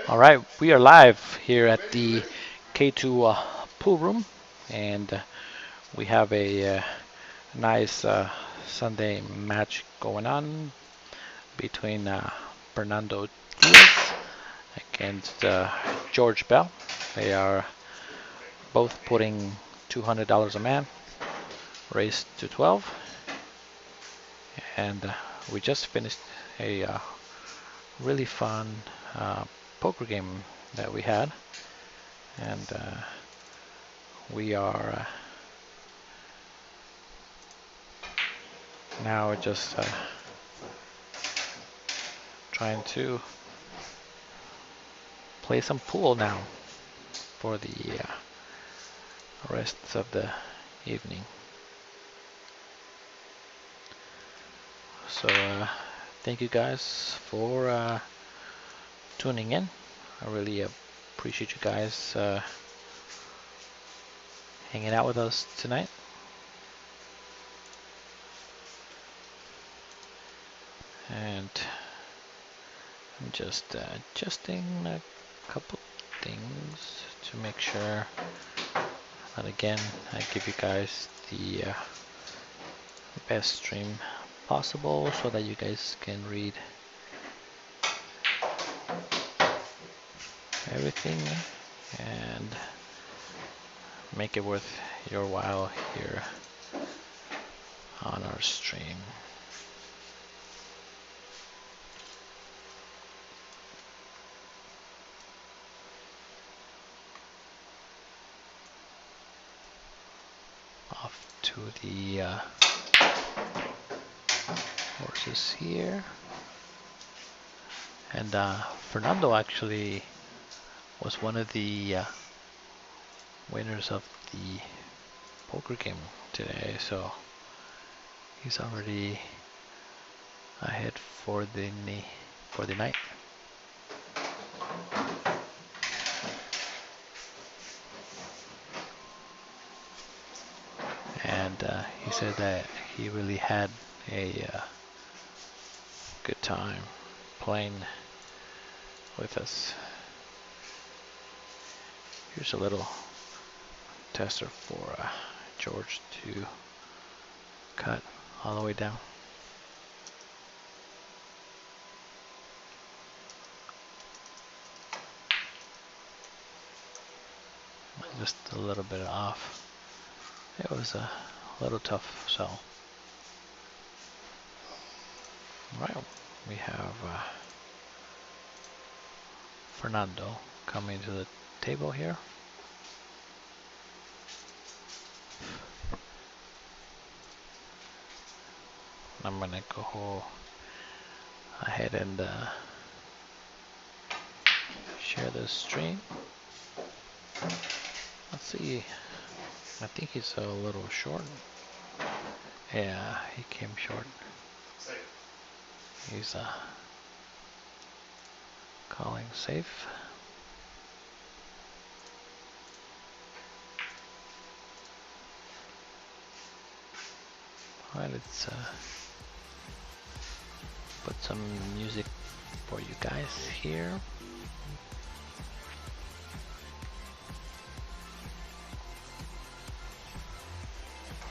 All right, we are live here at the K2 pool room, and we have a nice Sunday match going on between Fernando Diaz against George Bell. They are both putting $200 a man, raised to 12, and we just finished a really fun poker game that we had, and we are now just trying to play some pool now for the rest of the evening. So thank you guys for tuning in. I really appreciate you guys hanging out with us tonight. And I'm just adjusting a couple things to make sure that again I give you guys the best stream possible so that you guys can read everything and make it worth your while here on our stream. Off to the horses here, and Fernando actually was one of the winners of the poker game today, so he's already ahead for the night. And he said that he really had a good time playing with us. Here's a little tester for George to cut all the way down. Just a little bit off. It was a little tough, so. Right, we have Fernando coming to the table here. I'm gonna go ahead and share the stream. Let's see. I think he's a little short. Yeah, he came short. He's calling safe. Alright, let's put some music for you guys here.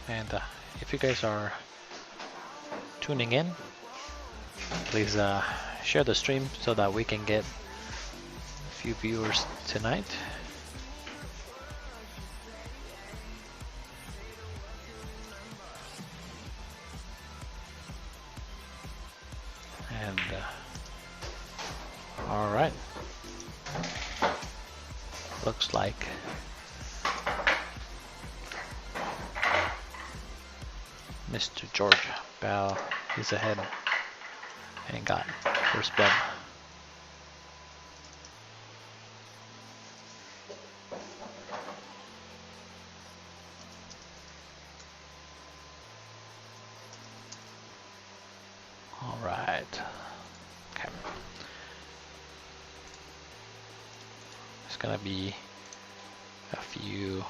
And if you guys are tuning in, Please share the stream so that we can get a few viewers tonight. And all right, looks like Mr. George Bell is ahead and got first blood. All right. Okay. There's gonna be a few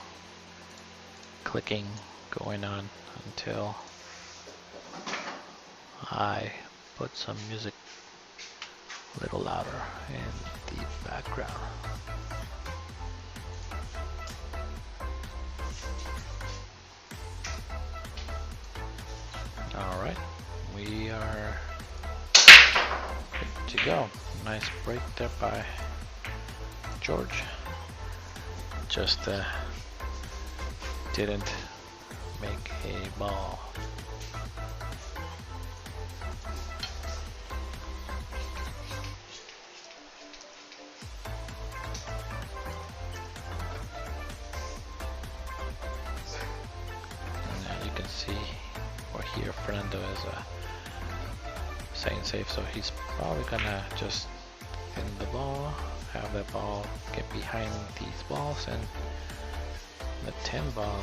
clicking going on until I put some music a little louder in the background. All right, we are good to go. Nice break there by George. Just didn't make a ball. And you can see or hear Fernando is saying safe, so he's probably gonna just end the ball, have that ball get behind these balls, and the 10 ball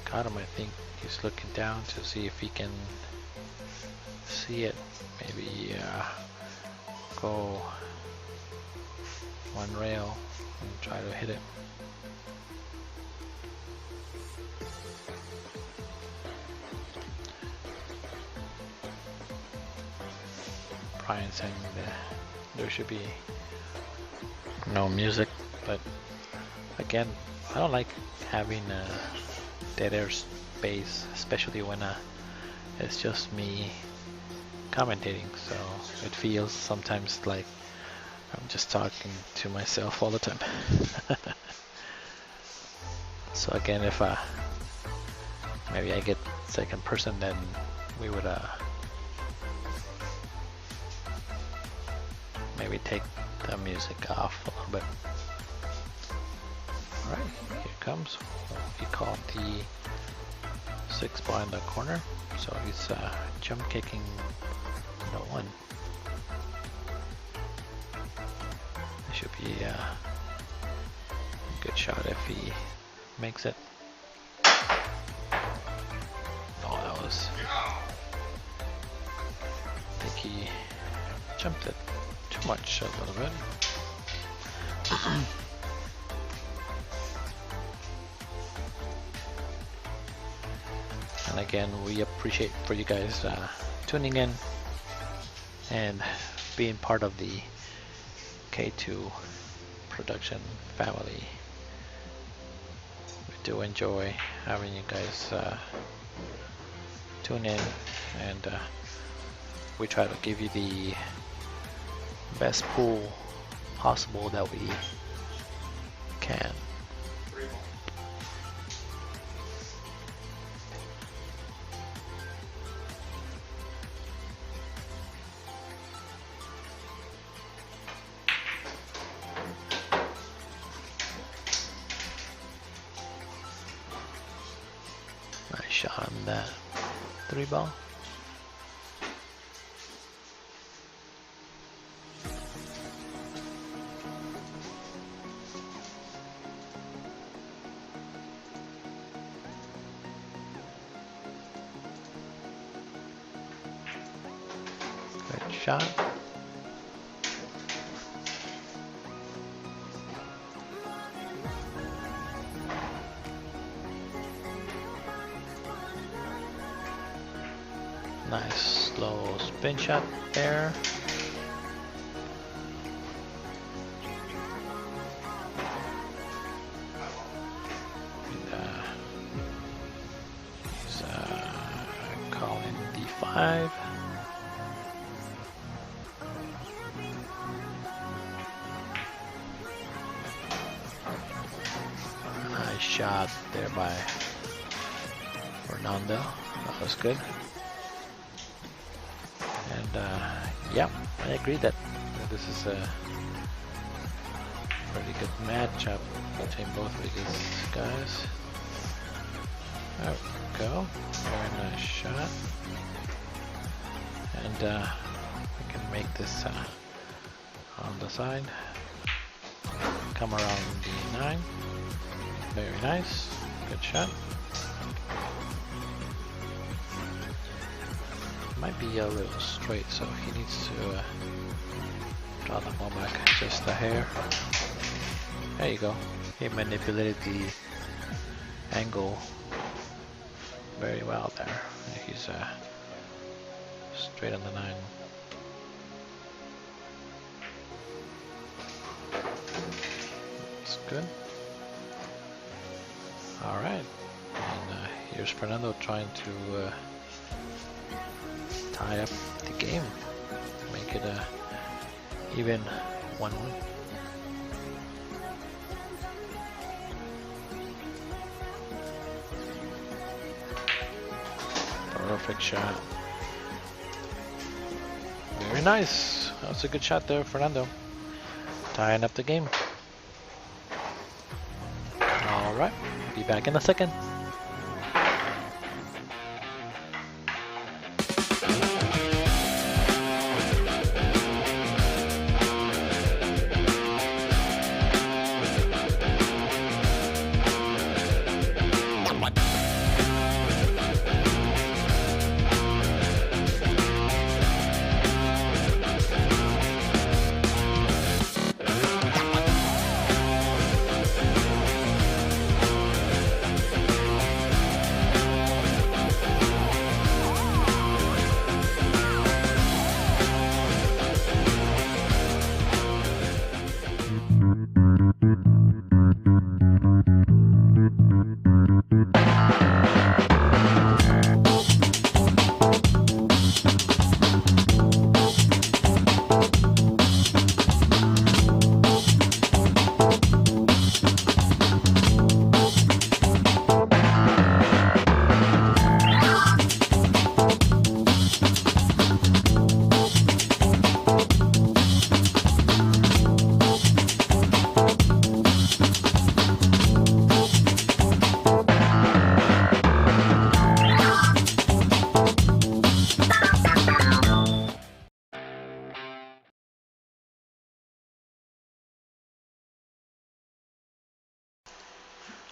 got him. I think he's looking down to see if he can see it. Maybe go one rail and try to hit it. Brian saying that there should be no music, but again, I don't like having dead air space, especially when it's just me commentating, so it feels sometimes like I'm just talking to myself all the time. So again, if maybe I get second person, then we would maybe take the music off a little bit. Alright, here comes. He called the 6 ball in the corner, so he's jump kicking the 1. It should be a good shot if he makes it. Oh, that was... I think he jumped it too much a little bit. And again, we appreciate for you guys tuning in and being part of the K2 production family. We do enjoy having you guys tune in, and we try to give you the best pool possible that we can. Nice shot on that 3 ball. Good shot. Nice slow spin shot there. And, he's 5. Nice shot there by Fernando. That was good. And yeah, I agree that this is a pretty good matchup between both of these guys. There we go. Very nice shot. And we can make this on the side. Come around the 9. Very nice. Good shot. Might be a little straight, so he needs to draw the ball back just a hair. There you go. He manipulated the angle very well there. He's straight on the 9. That's good. Alright. And here's Fernando trying to tie up the game, make it a even 1-1. Perfect shot. Very nice. That's a good shot there, Fernando. Tying up the game. Alright, be back in a second.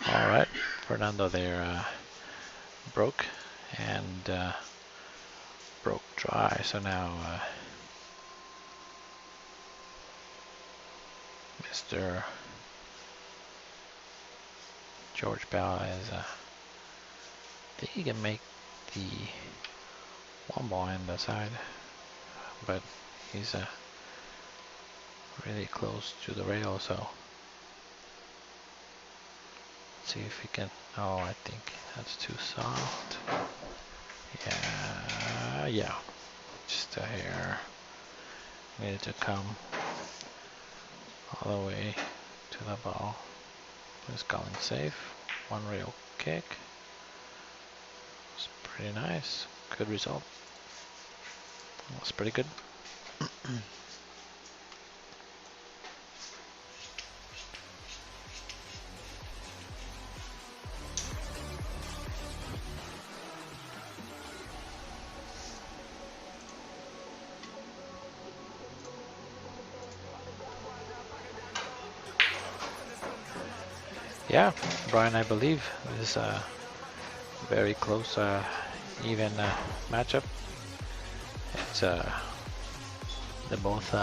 Alright, Fernando there broke and broke dry, so now Mr. George Bell is I think he can make the 1 ball in the side, but he's really close to the rail, so see if he can. Oh, I think that's too soft. Yeah, just a hair. Needed to come all the way to the ball. It's calling safe. 1 rail kick. It's pretty nice. Good result. That's pretty good. Yeah, Brian, I believe this is a very close, even matchup. It's they're both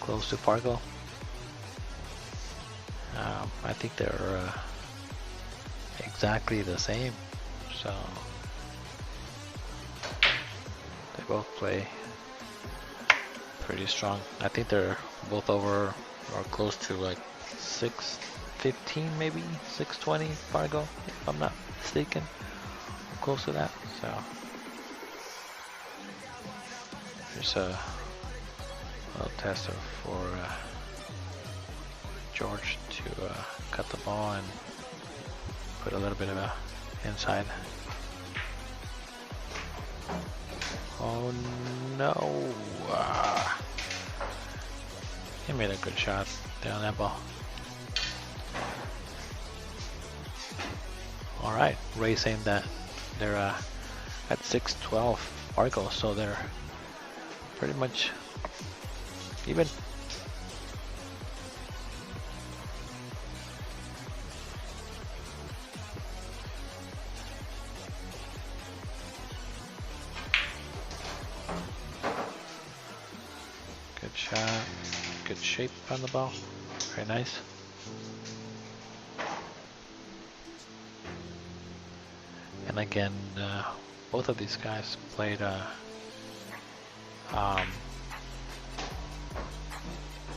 close to Fargo. I think they're exactly the same, so they both play pretty strong. I think they're both over or close to like 615, maybe 620 Fargo, if I'm not mistaken. Close to that. So Here's a little tester for George to cut the ball and put a little bit of a inside. Oh no! He made a good shot there on that ball. All right, Ray saying that they're at 6-12 Argo, so they're pretty much even. Good shot, good shape on the ball, very nice. And again, both of these guys played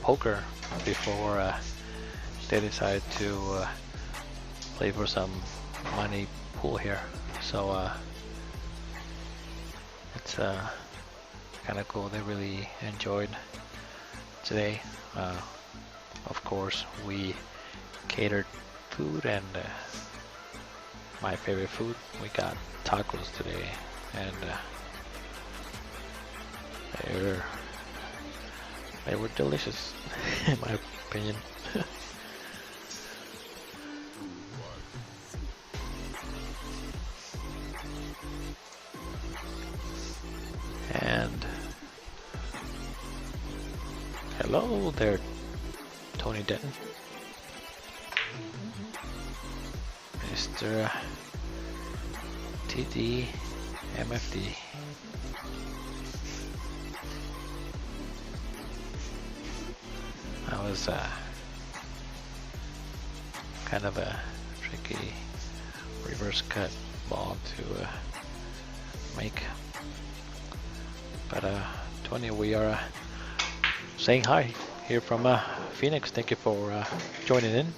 poker before they decided to play for some money pool here. So it's kind of cool. They really enjoyed today. Of course, we catered food, and my favorite food, we got tacos today, and they were delicious in my opinion. And hello there, Tony Denton, Mr. TD MFD. That was kind of a tricky reverse cut ball to make. But Tony, we are saying hi here from Phoenix. Thank you for joining in.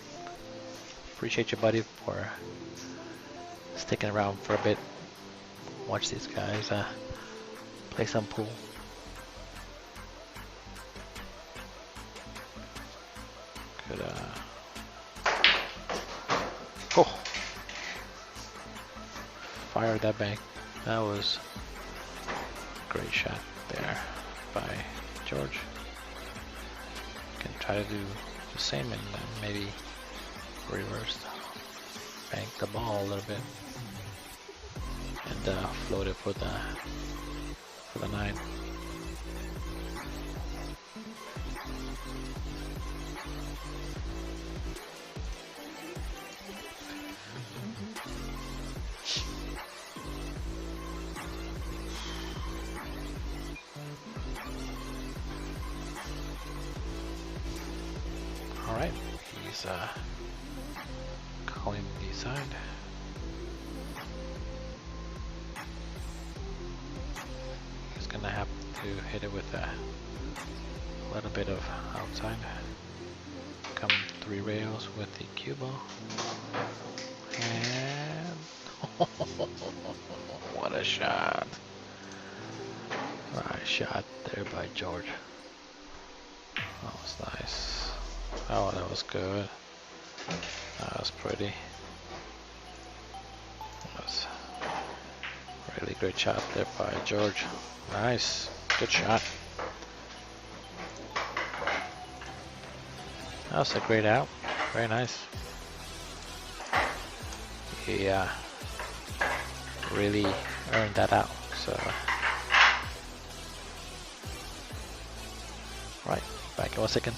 Appreciate you, buddy, for sticking around for a bit. Watch these guys play some pool. Could oh, fire that bank. That was a great shot there by George. Can try to do the same and maybe reverse bank the ball a little bit and float it for the 9. All right, he's calling the side. He's gonna have to hit it with a little bit of outside. Come 3 rails with the cue ball. And what a shot. Nice shot there by George. That was nice. Oh, that was good. That was pretty. That was a really great shot there by George. Nice. Good shot. That was a great out. Very nice. He really earned that out. So, right, back in 1 second.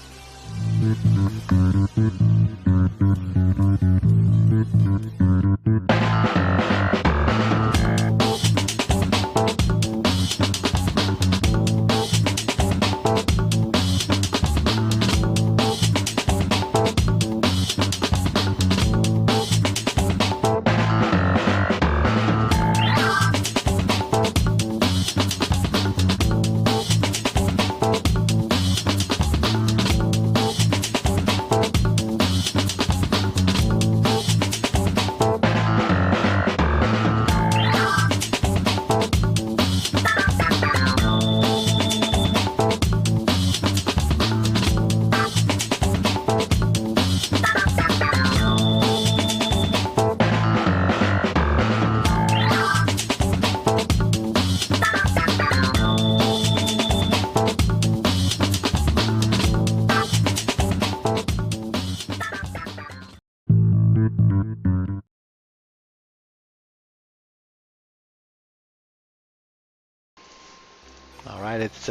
All right, it's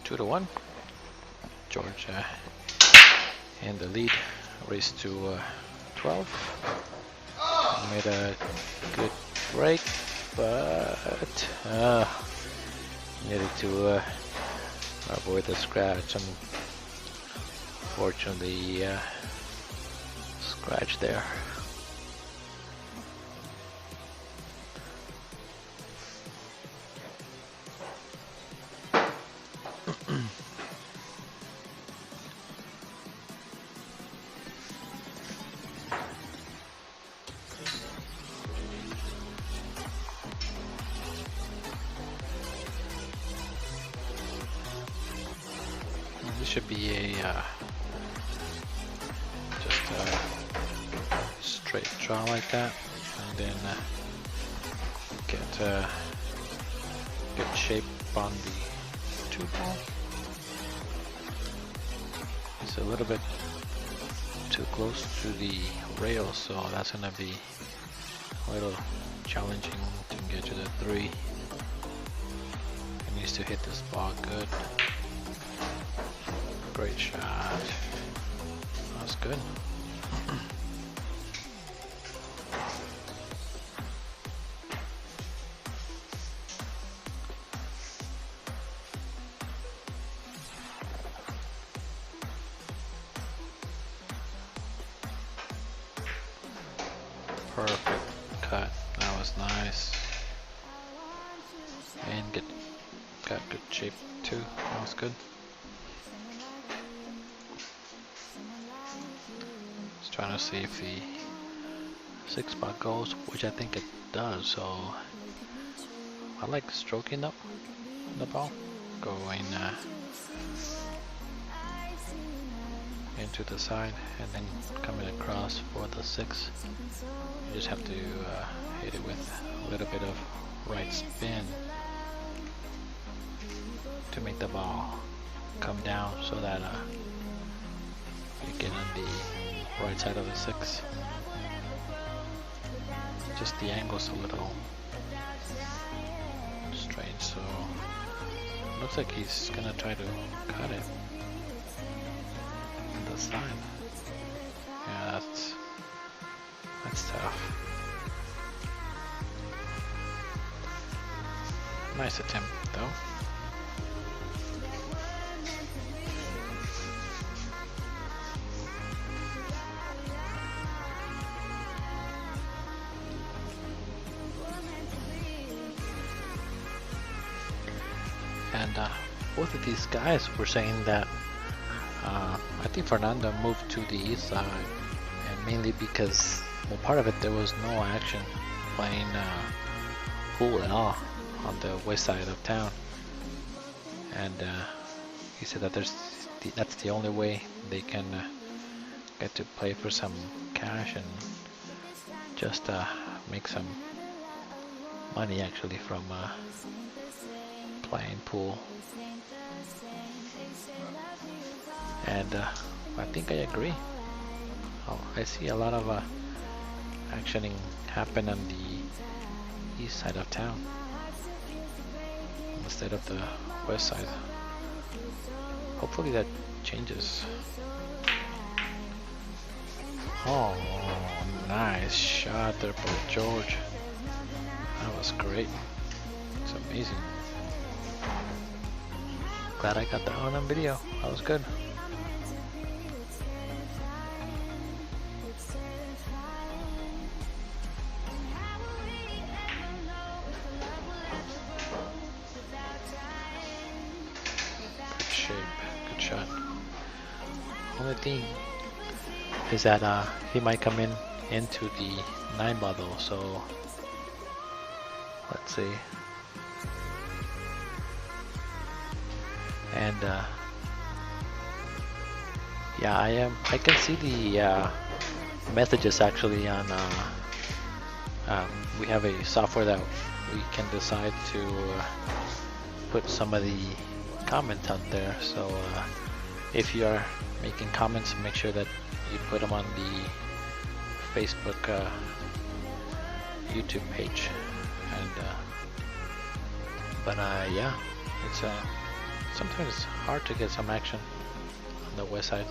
2-1. George in the lead, raised to 12. Made a good break, but needed to avoid the scratch. Unfortunately, scratch there. This should be a just a straight draw like that, and then get good shape on the 2-ball. It's a little bit too close to the rail, so that's gonna be a little challenging to get to the 3. It needs to hit this ball good. Great shot. That's good. Perfect cut. That was nice. And got good shape too. That was good. Just trying to see if the 6-spot goes, which I think it does. So I like stroking up the ball, going into the side and then coming across for the 6. You just have to hit it with a little bit of right spin to make the ball come down so that you get on the right side of the 6. Just the angle's a little strange, so looks like he's gonna try to cut it on the side. Yeah, that's tough. Nice attempt though. And both of these guys were saying that I think Fernando moved to the east side, and mainly because, well, part of it there was no action playing pool at all on the west side of town, and he said that that's the only way they can get to play for some cash and just make some money actually from playing pool. And I think I agree. I see a lot of actioning happen on the east side of town instead of the west side. Hopefully that changes. Oh, nice shot there by George. That was great. It's amazing. Glad I got that one on video. That was good. Good shape. Good shot. Only thing is that he might come into the 9-ball though, so let's see. And yeah, I can see the messages actually on we have a software that we can decide to put some of the comments out there. So if you are making comments, make sure that you put them on the Facebook YouTube page, and But yeah, it's sometimes it's hard to get some action on the west side.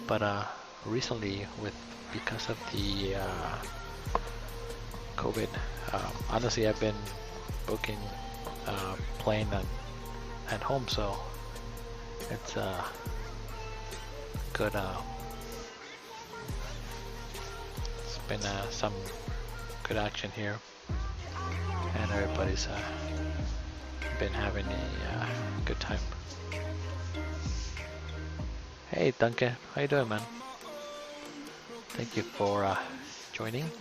But recently, because of the COVID, honestly, I've been booking playing at home, so it's good. It's been some good action here, and everybody's been having a good time. Hey Duncan, how you doing, man? Thank you for joining.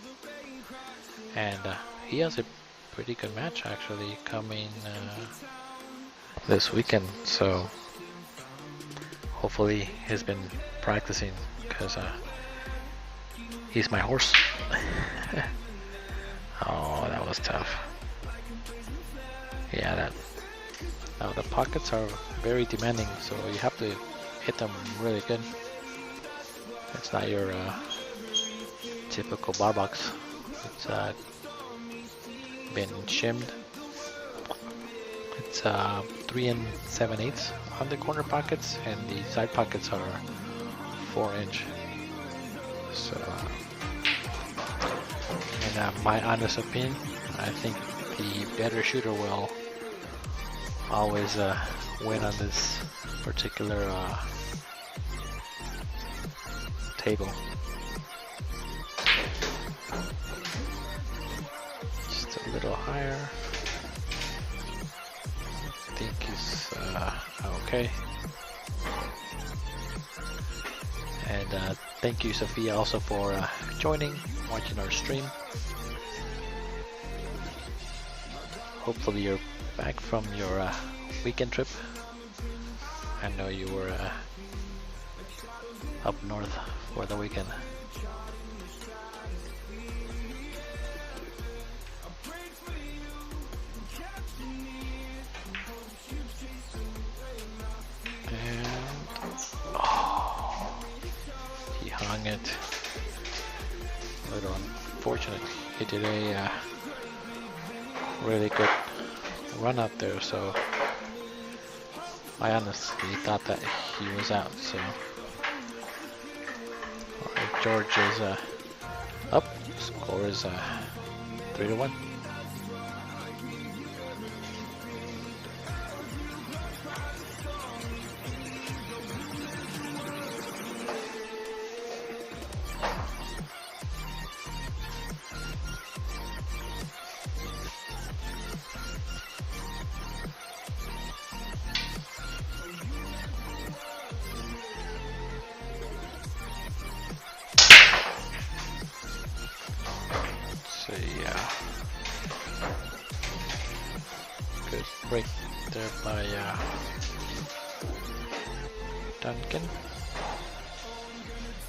And he has a pretty good match actually coming this weekend, so hopefully he's been practicing because he's my horse. Oh, that was tough. Yeah, that. Now the pockets are very demanding, so you have to hit them really good. It's not your typical bar box. It's been shimmed. It's 3 7/8 on the corner pockets, and the side pockets are 4-inch. So, in my honest opinion, I think the better shooter will always win on this particular table. Just a little higher. I think he's okay. And thank you, Sophia, also for joining, watching our stream. Hopefully you're back from your weekend trip. I know you were up north for the weekend. He hung it. A little unfortunate. He did a really good run up there, so I honestly thought that he was out. So alright, George is up. Score is 3-1. So yeah, good break there by Duncan.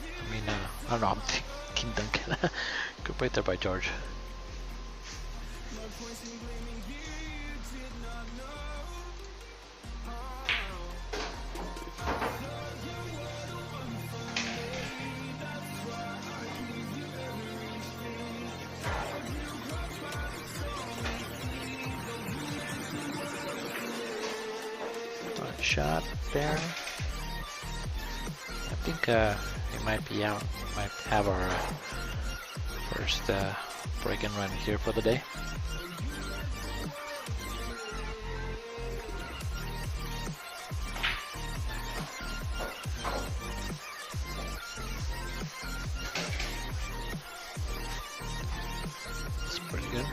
I mean, I don't know, I'm thinking Duncan. Good break there by George. Shot there. I think it might be out. Might have our first break and run here for the day. It's pretty good.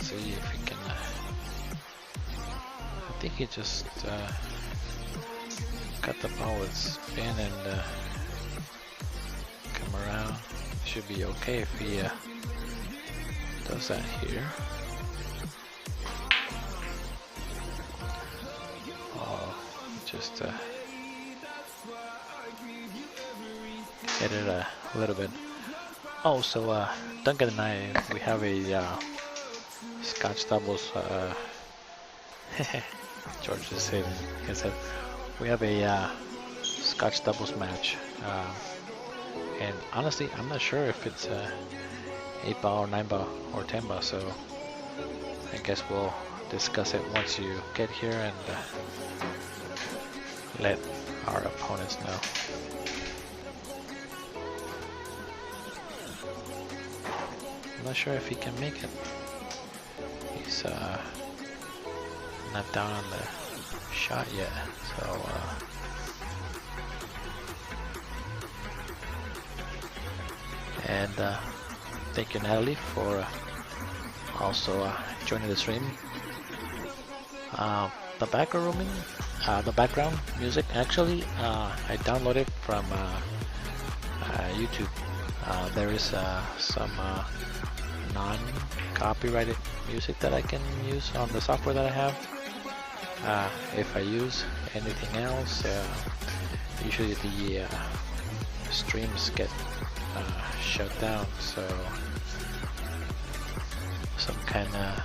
See if we can. I think he just cut the ball with spin and come around. Should be okay if he does that here. Oh, just hit it a little bit. Oh, so Duncan and I, we have a Scotch doubles. George is saying, he said, We have a Scotch doubles match, and honestly, I'm not sure if it's 8 ball or 9 ball or 10 ball, so I guess we'll discuss it once you get here and let our opponents know. I'm not sure if he can make it. He's not down on the shot yet, so and thank you, Natalie, for also joining the stream. The background music, actually, I downloaded from YouTube. There is some non-copyrighted music that I can use on the software that I have. If I use anything else, usually the streams get shut down, so some kind of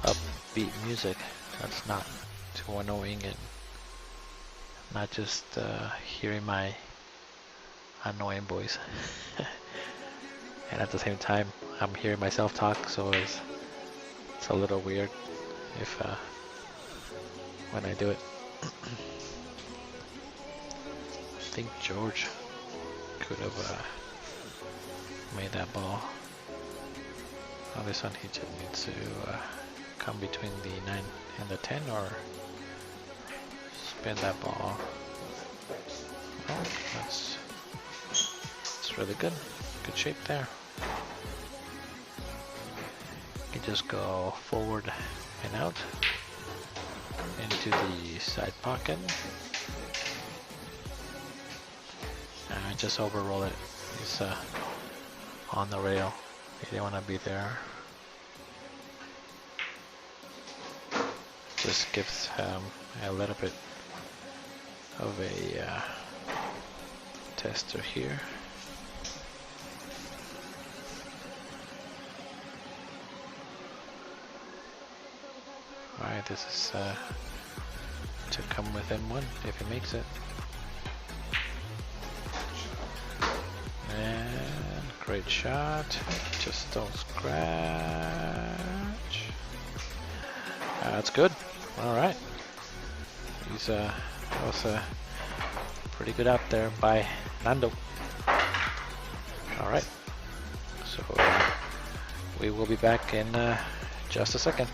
upbeat music that's not too annoying and not just hearing my annoying voice. And at the same time I'm hearing myself talk, so it's a little weird if when I do it. I think George could have made that ball. On this one he just needs to come between the 9 and the 10 or spin that ball. Oh, that's really good. Good shape there. You just go forward and out into the side pocket. Just overroll it. It's on the rail. You don't want to be there. Just gives a little bit of a tester here. Alright, this is to come within 1 if he makes it. And great shot. Just don't scratch. That's good. Alright. He's that was pretty good out there by Fernando. Alright. So we will be back in just a second.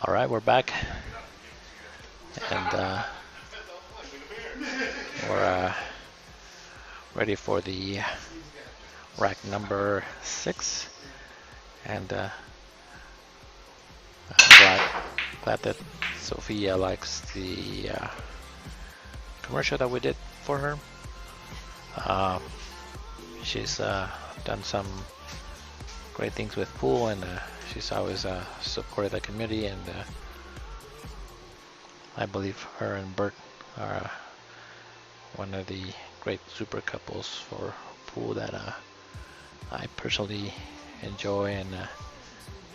Alright, we're back, and we're ready for the rack number 6, and I'm glad that Sophia likes the commercial that we did for her. She's done some great things with pool, and she's always supported the community, and I believe her and Bert are one of the great super couples for pool that I personally enjoy and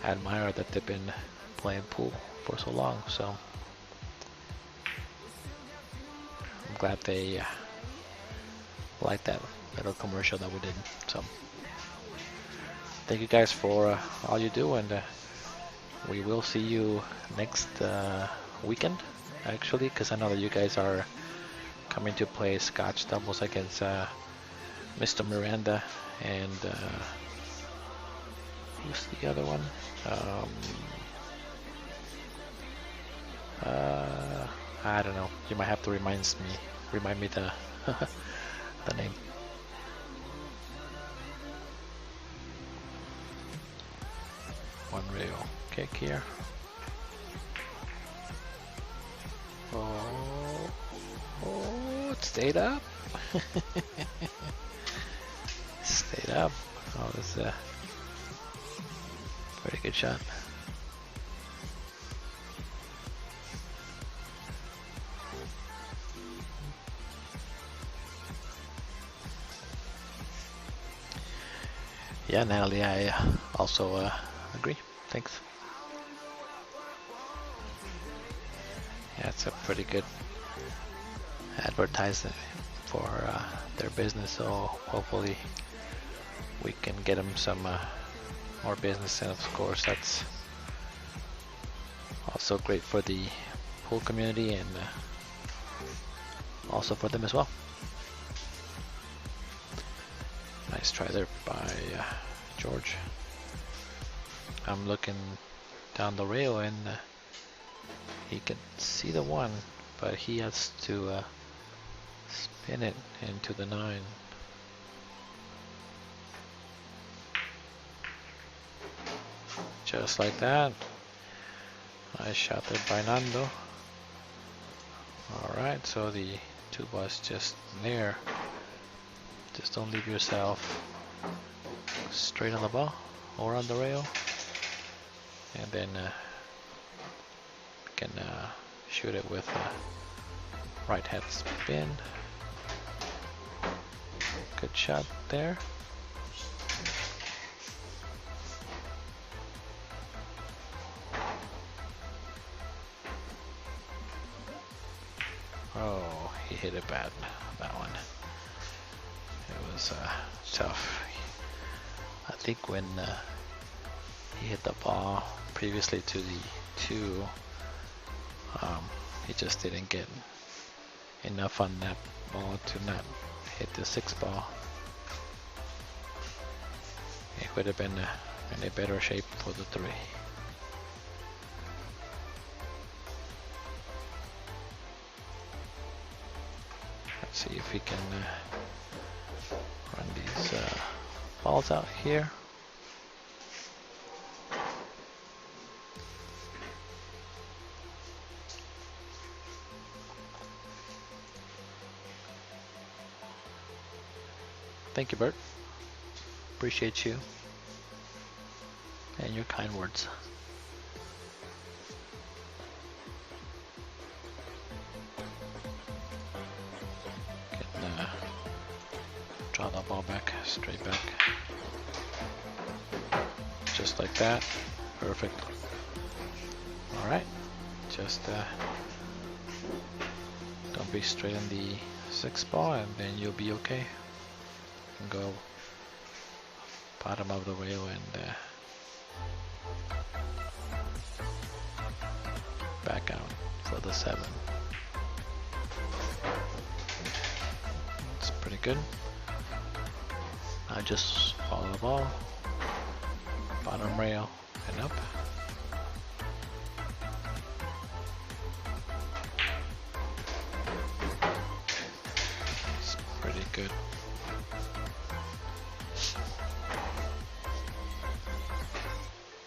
admire that they've been playing pool for so long. So I'm glad they like that little commercial that we did. So thank you guys for all you do, and we will see you next weekend, actually, because I know that you guys are coming to play Scotch doubles against Mr. Miranda and who's the other one? I don't know. You might have to remind me the the name. One real kick here. Oh, it stayed up. Stayed up. Oh, that's a pretty good shot. Yeah, Natalie, I also agree. Thanks. Yeah, it's a pretty good advertisement for their business, so hopefully we can get them some more business, and of course that's also great for the pool community and also for them as well. Nice try there by George. I'm looking down the rail and he can see the one, but he has to spin it into the 9. Just like that. Nice shot there by Fernando. Alright, so the 2 was just there. Just don't leave yourself straight on the ball or on the rail, and then you can shoot it with a right hand spin. Good shot there. Oh, he hit it bad, that one. It was tough. I think when he hit the ball previously to the 2, he just didn't get enough on that ball to not hit the 6 ball. It would have been in a better shape for the 3. Let's see if we can run these balls out here. Thank you, Bert. Appreciate you and your kind words. Can draw the ball back, straight back. Just like that. Perfect. Alright. Just don't be straight on the 6 ball and then you'll be okay. And go bottom of the rail and back out for the 7. It's pretty good. Now just follow the ball, bottom rail and up. It's pretty good.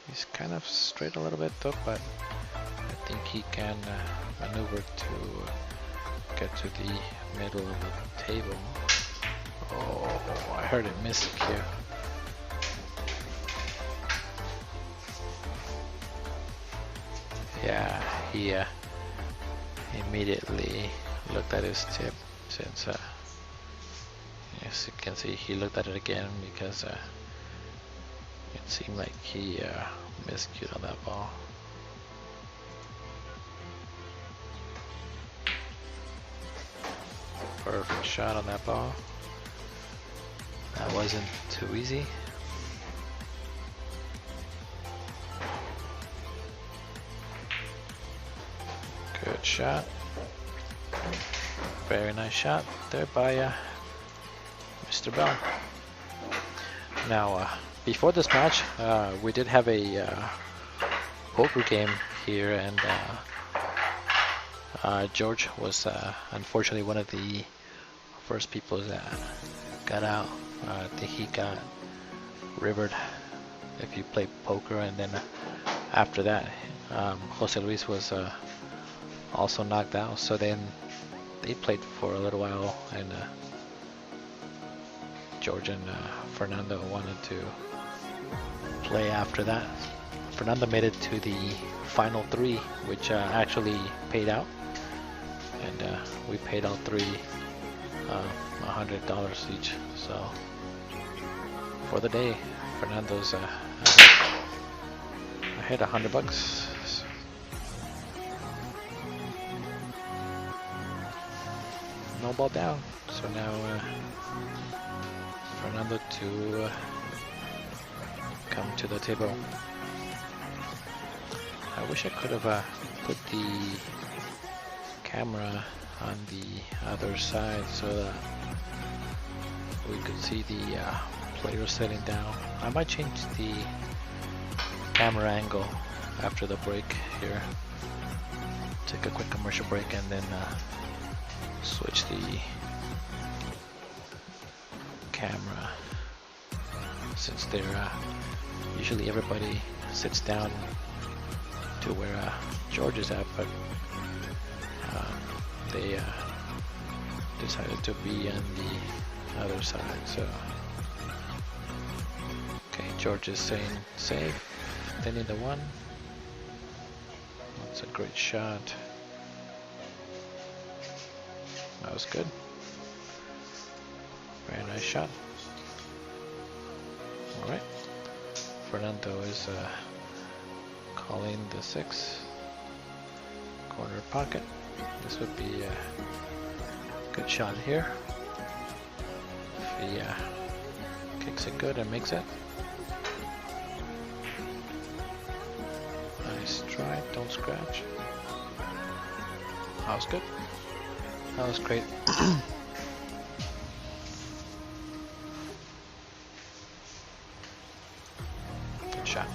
He's kind of straight a little bit though, but I think he can maneuver to get to the middle of the table. Oh, I heard it miss here. Yeah, he immediately looked at his tip, since as you can see he looked at it again because It seemed like he miscued on that ball. Perfect shot on that ball. That wasn't too easy. Good shot. Very nice shot there by Mr. Bell. Now, before this match, we did have a poker game here, and George was unfortunately one of the first people that got out. I think he got rivered if you play poker, and then after that, Jose Luis was also knocked out. So then they played for a little while, and George and Fernando wanted to play after that. Fernando made it to the final three, which actually paid out, and we paid all three $100 each. So for the day, Fernando's ahead $100. No ball down. So now Fernando to come to the table. I wish I could have put the camera on the other side so that we could see the players sitting down. I might change the camera angle after the break here. Take a quick commercial break and then switch the camera, since they're usually everybody sits down to where George is at, but they decided to be on the other side. So okay, George is saying safe, then in the one. That's a great shot. That was good. Very nice shot. Alright. Fernando is calling the 6. Corner pocket. This would be a good shot here. If he kicks it good and makes it. Nice try, don't scratch. That was good. That was great. Good shot.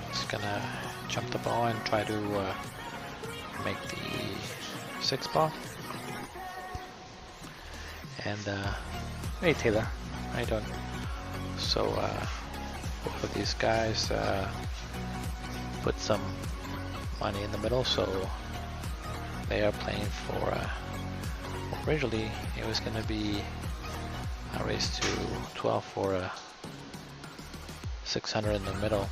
Just gonna jump the ball and try to make the 6 ball. And hey Taylor, how you doing? So both of these guys put some money in the middle, so they are playing for originally it was going to be a race to 12 for 600 in the middle,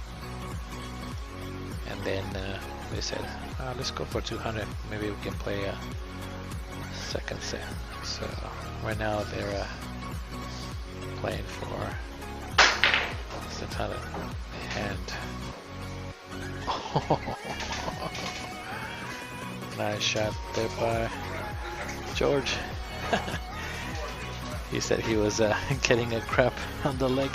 and then they said let's go for 200, maybe we can play a second set. So right now they're playing for 600 and nice shot there by George. He said he was getting a crap on the leg.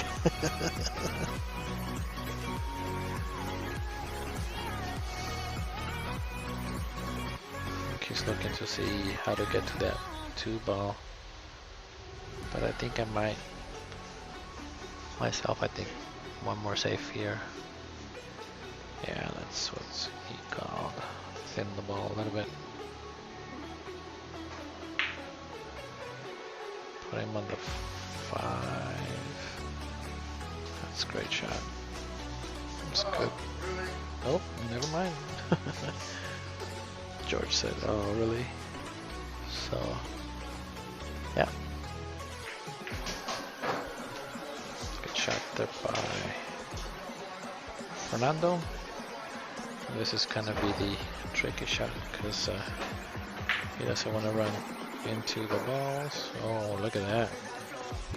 He's looking to see how to get to that 2 ball, but I think I might myself, I think one more safe here. Yeah, that's what he called thin the ball a little bit. Put him on the 5. That's a great shot. That's good. Oh, never mind. George said, oh really? So yeah, good shot there by Fernando. This is gonna be the tricky shot because he doesn't want to run into the balls. Oh, look at that.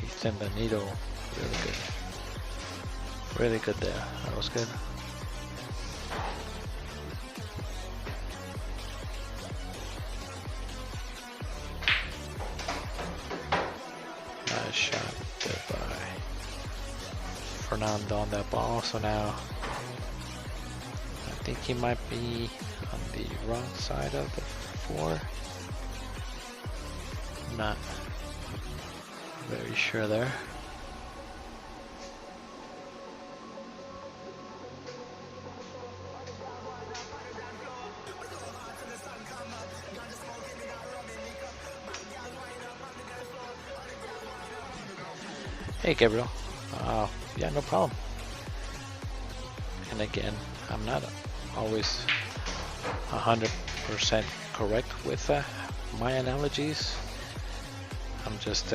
He sent the needle really good. Really good there. That was good. Nice shot there by Fernando on that ball. So now I think he might be on the wrong side of the 4. Not very sure there. Hey Gabriel, yeah, no problem. And again, I'm not always 100% correct with my analogies. I'm just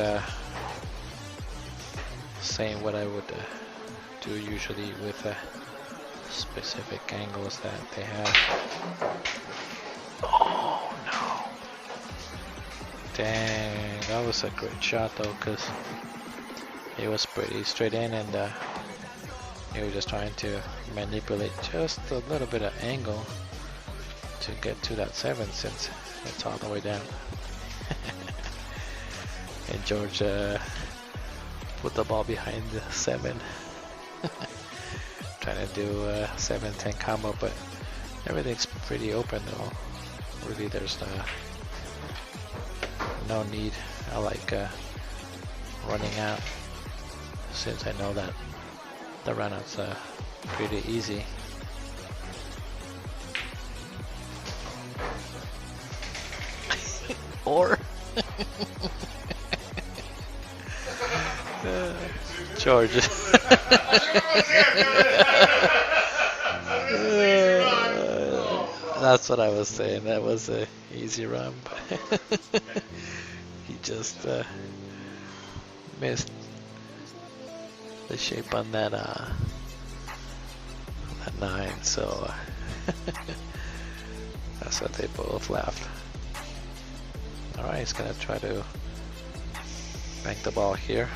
saying what I would do usually with specific angles that they have. Oh no! Dang, that was a great shot though, because it was pretty straight in, and he was just trying to manipulate just a little bit of angle to get to that 7 since it's all the way down. And George put the ball behind the 7. Trying to do a 7-10 combo, but everything's pretty open though. Really, there's no need. I like running out, since I know that the runout's pretty easy. Or George. That's what I was saying. That was a easy run, but he just missed the shape on that 9. So that's what they both laughed. All right, he's gonna try to bank the ball here.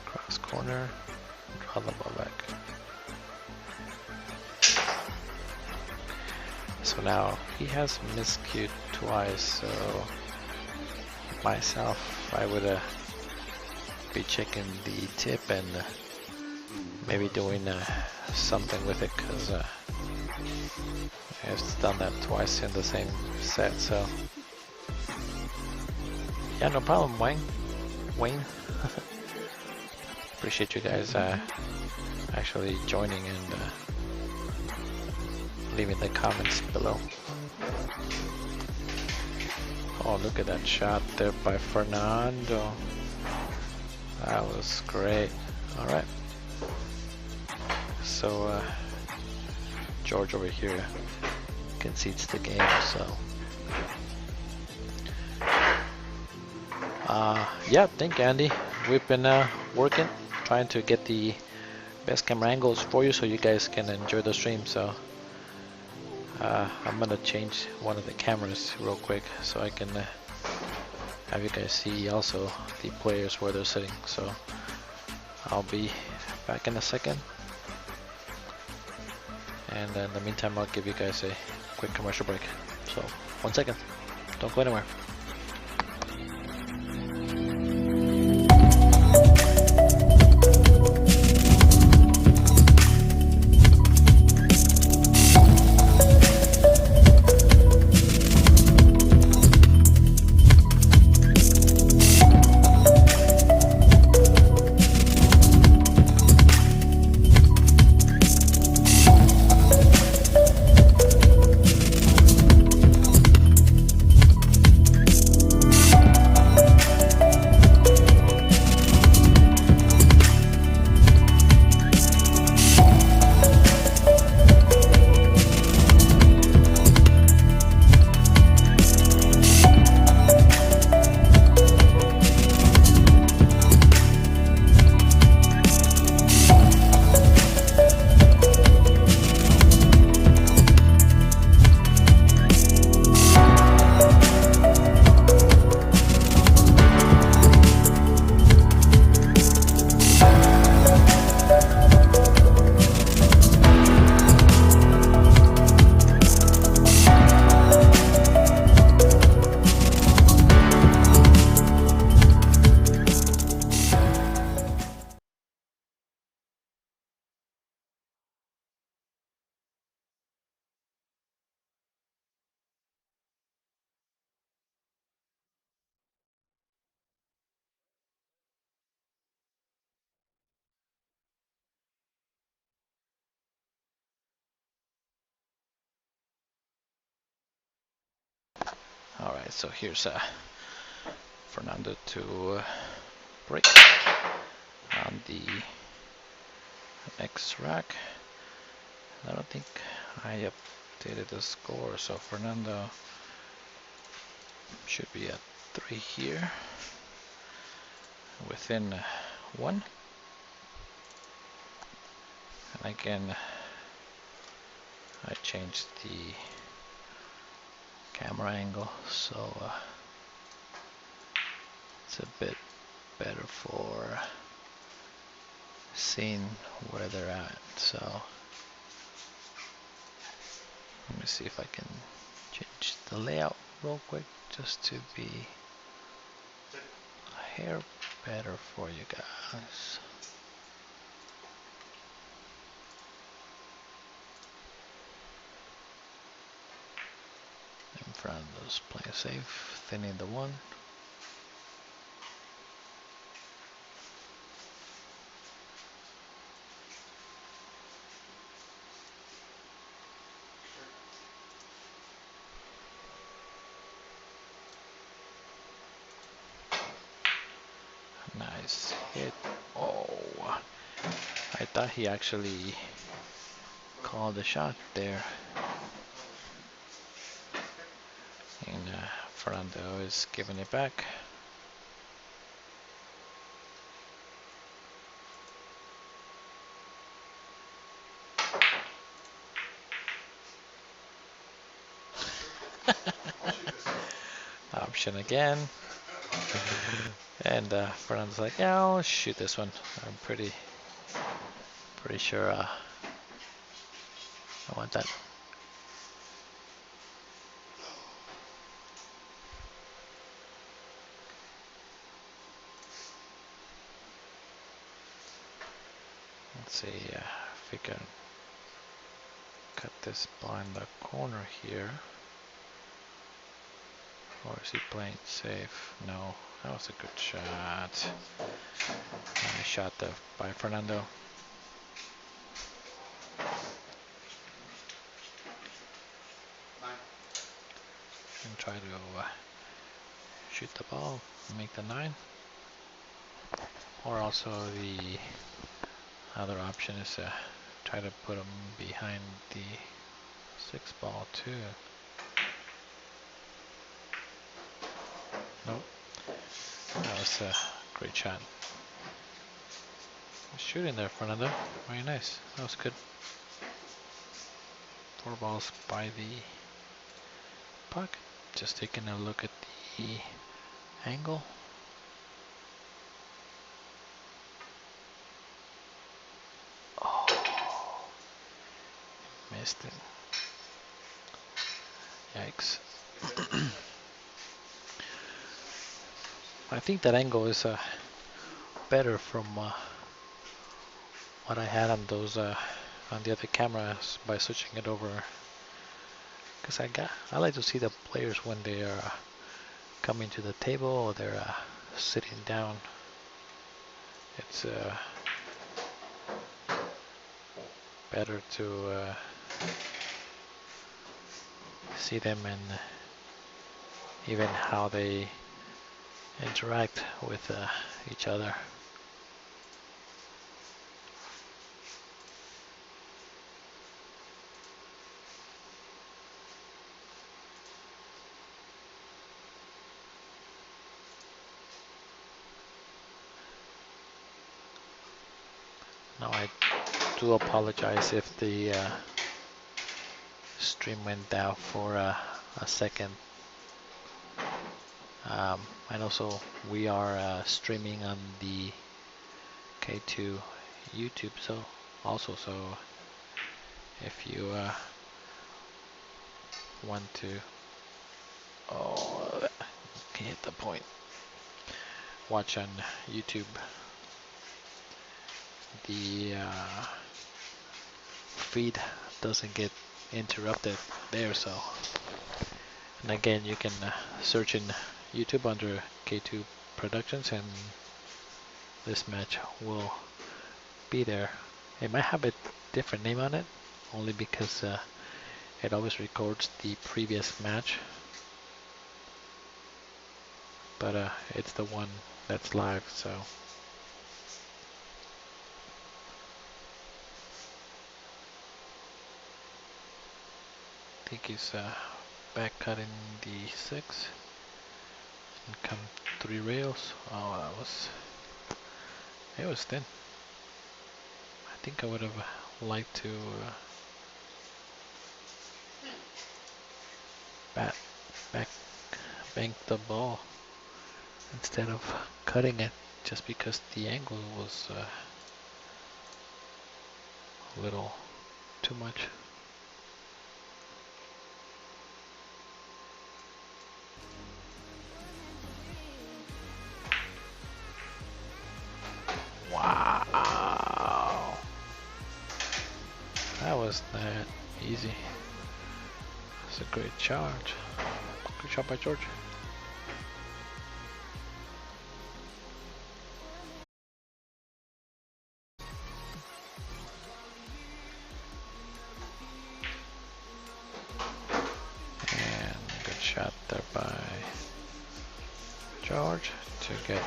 Cross corner, draw the ball back. So now he has miscued twice, so myself, I would be checking the tip and maybe doing something with it, because I've done that twice in the same set. So yeah, no problem, Wayne. Appreciate you guys actually joining and leaving the comments below. Oh, look at that shot there by Fernando. That was great. All right. So George over here concedes the game. So yeah, thank you, Andy. We've been working, trying to get the best camera angles for you so you guys can enjoy the stream. So I'm gonna change one of the cameras real quick so I can have you guys see also the players where they're sitting. So I'll be back in a second, and in the meantime I'll give you guys a quick commercial break. So 1 second, don't go anywhere. So here's Fernando to break on the next rack. I don't think I updated the score, so Fernando should be at 3 here, within 1. And again, I changed the camera angle so it's a bit better for seeing where they're at. So let me see if I can change the layout real quick just to be a hair better for you guys. And Fernando's playing safe, thinning the 1. Nice hit. Oh, I thought he actually called the shot there. And Fernando is giving it back. Option again. And Fernando's like, yeah, I'll shoot this one. I'm pretty sure I want that. Let's see if we can cut this behind the corner here. Or is he playing safe? No, that was a good shot. Nice shot there by Fernando. And try to shoot the ball and make the 9. Or also the other option is to try to put him behind the 6 ball too. Nope. That was a great shot. Shooting there, Fernando. Very nice. That was good. 4 balls by the puck. Just taking a look at the angle. Oh, missed it. Yikes. I think that angle is better from what I had on those on the other cameras by switching it over. Because I like to see the players when they are coming to the table or they're sitting down. It's better to see them and even how they interact with each other. Now I do apologize if the stream went down for a second. And also we are streaming on the K2 YouTube, so if you want to can hit the point, watch on YouTube, the feed doesn't get interrupted there. So, and again, you can search in YouTube under K2 Productionz and this match will be there. It might have a different name on it only because it always records the previous match. but it's the one that's live, so. I think he's back cutting the 6 and come 3 rails. Oh, it was thin. I think I would have liked to back bank the ball instead of cutting it, just because the angle was a little too much. Wow, that was not easy. It's a great charge. Good shot by George. And good shot there by George to get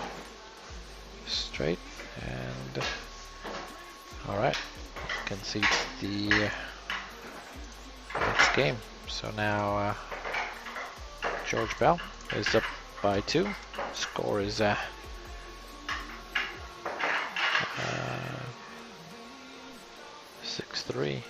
straight. And alright, concedes the next game. So now George Bell is up by 2. Score is 6-3.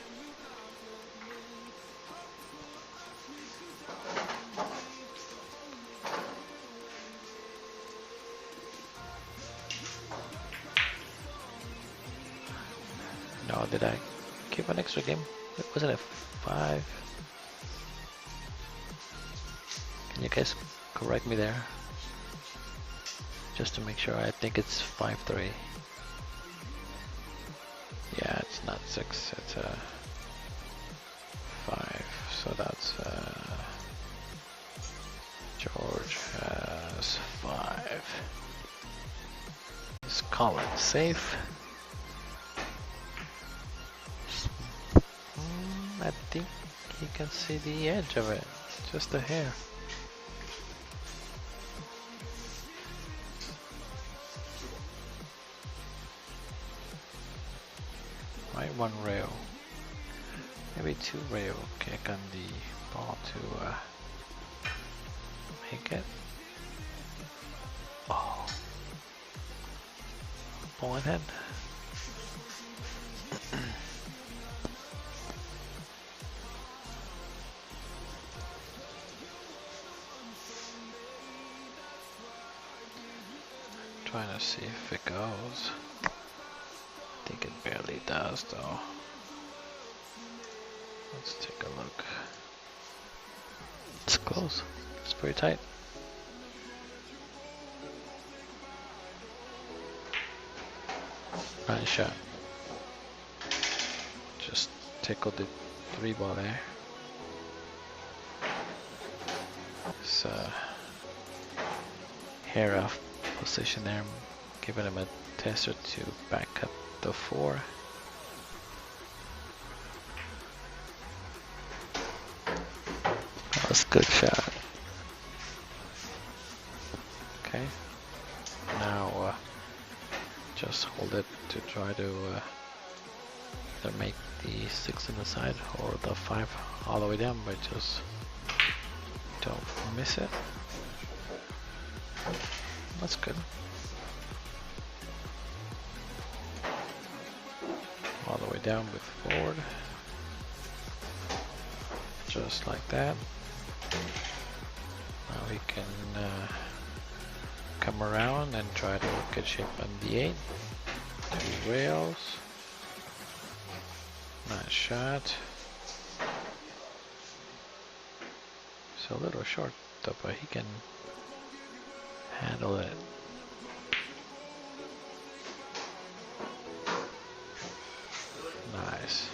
No, did I keep an extra game? Wasn't it 5? Can you guys correct me there? Just to make sure. I think it's 5-3. Yeah, it's not 6, it's 5. So that's George has 5. Let's call it safe. I think he can see the edge of it, just a hair. Right, 1 rail, maybe 2 rail kick on the ball to make it. Oh, ball in hand. Trying to see if it goes. I think it barely does though. Let's take a look. It's close. It's pretty tight. Nice shot. Just tickled the 3 ball there. It's hair off position there, giving him a tester to back up the 4. That was a good shot. Okay, now just hold it to try to either make the 6 on the side or the 5 all the way down, but just don't miss it. That's good. All the way down with forward. Just like that. Now we can come around and try to get shape on the 8. 2 rails. Nice shot. It's a little short though, but he can handle it. Nice.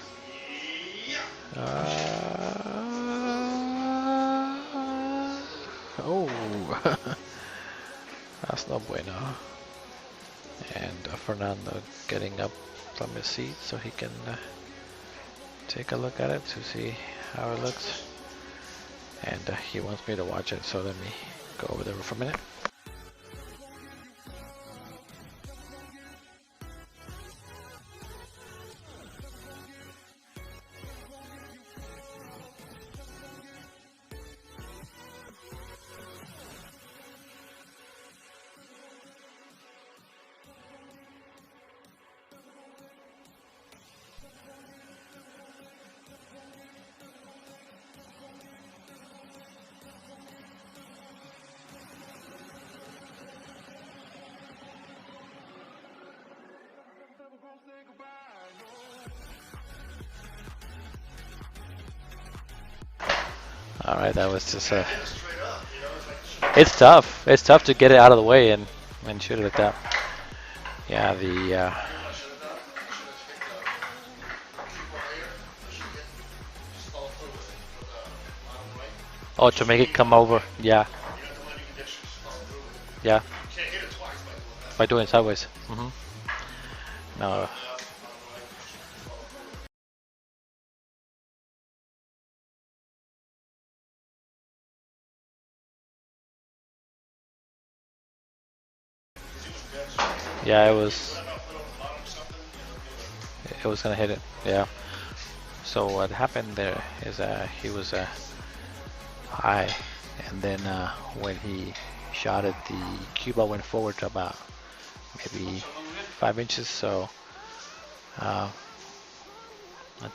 Oh, that's no bueno. And Fernando getting up from his seat so he can take a look at it to see how it looks. And he wants me to watch it, so let me go over there for a minute. All right, that was just a. It's tough. It's tough to get it out of the way and shoot it at that. Yeah, the. Oh, to make it come over. Yeah. Yeah. By doing it sideways. No. Yeah, it was. It was gonna hit it. Yeah. So what happened there is he was high, and then when he shot it, the cue ball went forward to about maybe 5 inches. So that's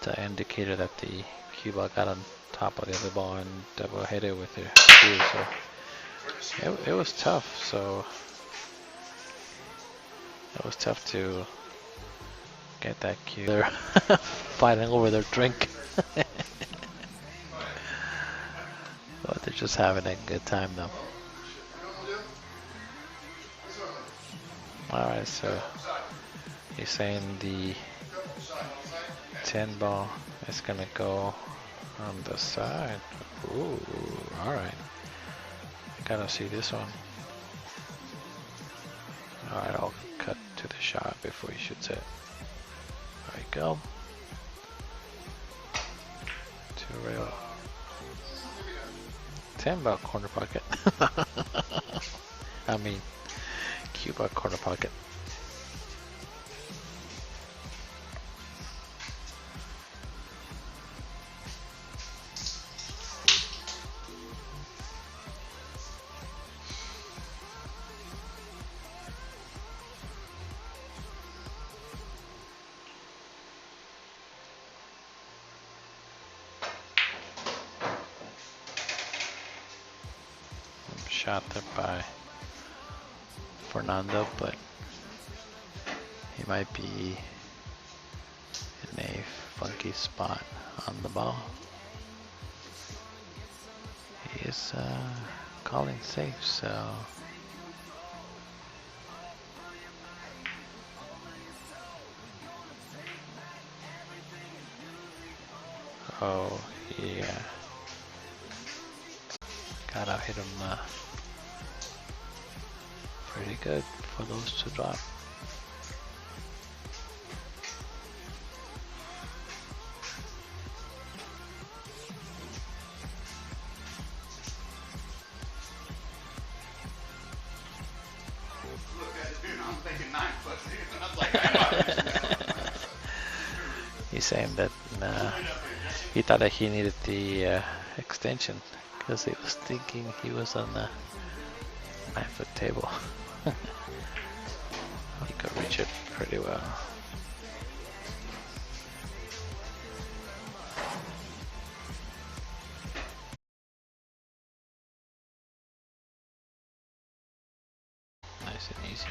an indicator that the cue ball got on top of the other ball and double hit it with the cue. So it was tough. So it was tough to get that cue. They're fighting over their drink. But they're just having a good time though. Alright, so he's saying the 10 ball is gonna go on the side. Ooh, alright. Gotta see this one. Alright, I'll cut to the shot before he shoots it. There we go. Two rail. 10 ball corner pocket. I mean, Cuba corner pocket. Shot there by Fernando, but he might be in a funky spot on the ball. He is calling safe, so oh yeah, gotta hit him pretty good for those to drop. He's saying that he thought that he needed the extension because he was thinking he was on the 9-foot table. He could reach it pretty well. Nice and easy.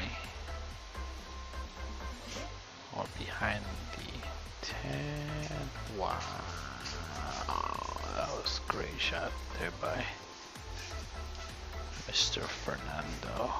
Or behind the 10. Wow. That was a great shot there by Mr. Fernando.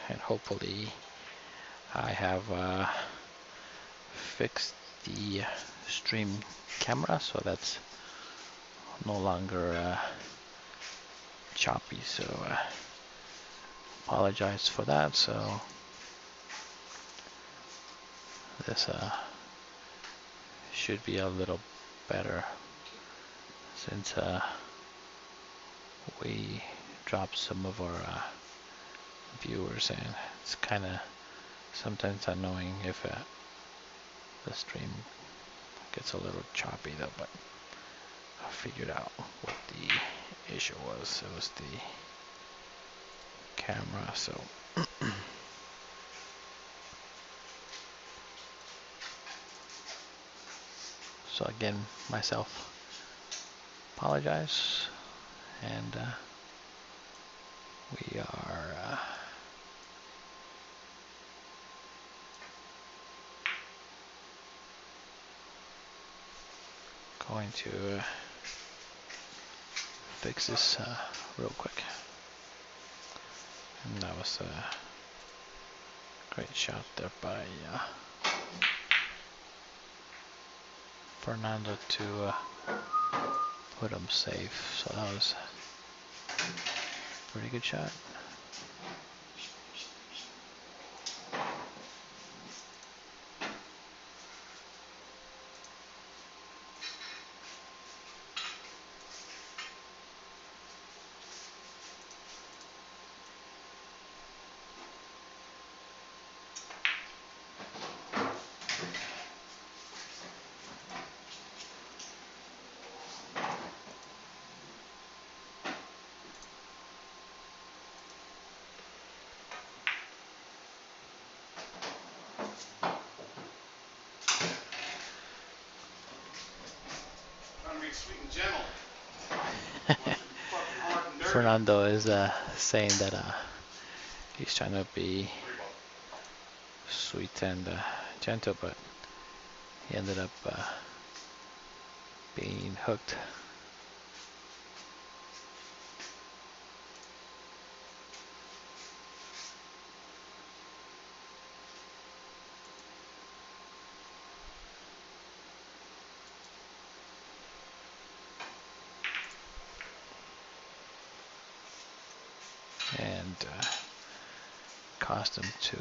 and hopefully I have fixed the stream camera, so that's no longer choppy. So apologize for that. So this should be a little better since we dropped some of our viewers, and it's kind of sometimes annoying if the stream gets a little choppy though, but I figured out what the issue was. It was the camera. So so again, myself apologize, and we are going to fix this real quick. And that was a great shot there by Fernando to put him safe. So that was a pretty good shot. Sweet and gentle. Fernando is saying that he's trying to be sweet and gentle, but he ended up being hooked. And caused him to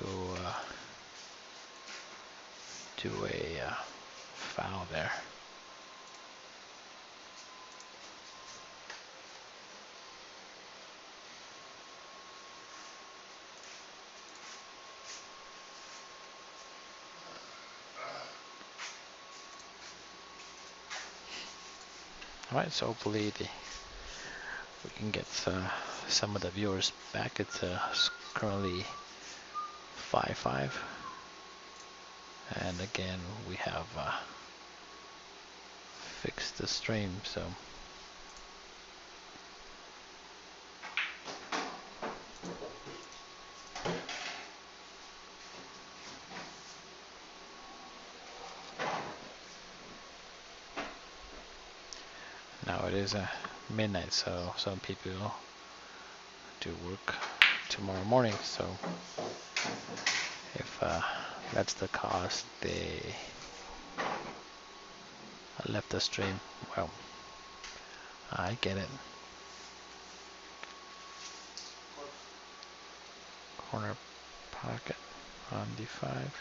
do a foul there. Alright, so hopefully we can get some of the viewers back. It's currently 5-5. And again, we have fixed the stream, so now it is midnight, so some people do work tomorrow morning. So if that's the cause they left the stream, well, I get it. Corner pocket on D5.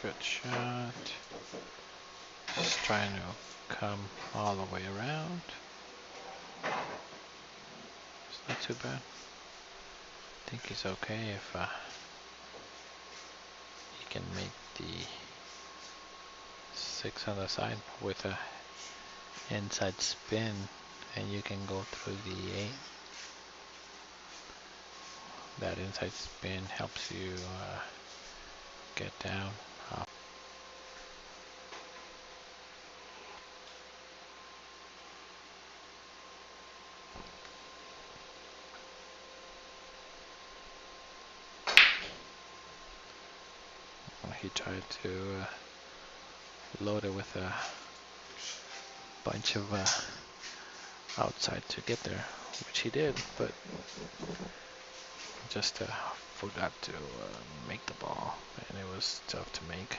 Good shot. Just trying to come all the way around. It's not too bad. I think he's okay if he can make the 6 on the side with a inside spin, and you can go through the 8. That inside spin helps you get down. He tried to load it with a bunch of outside to get there, which he did, but just forgot to make the ball, and it was tough to make.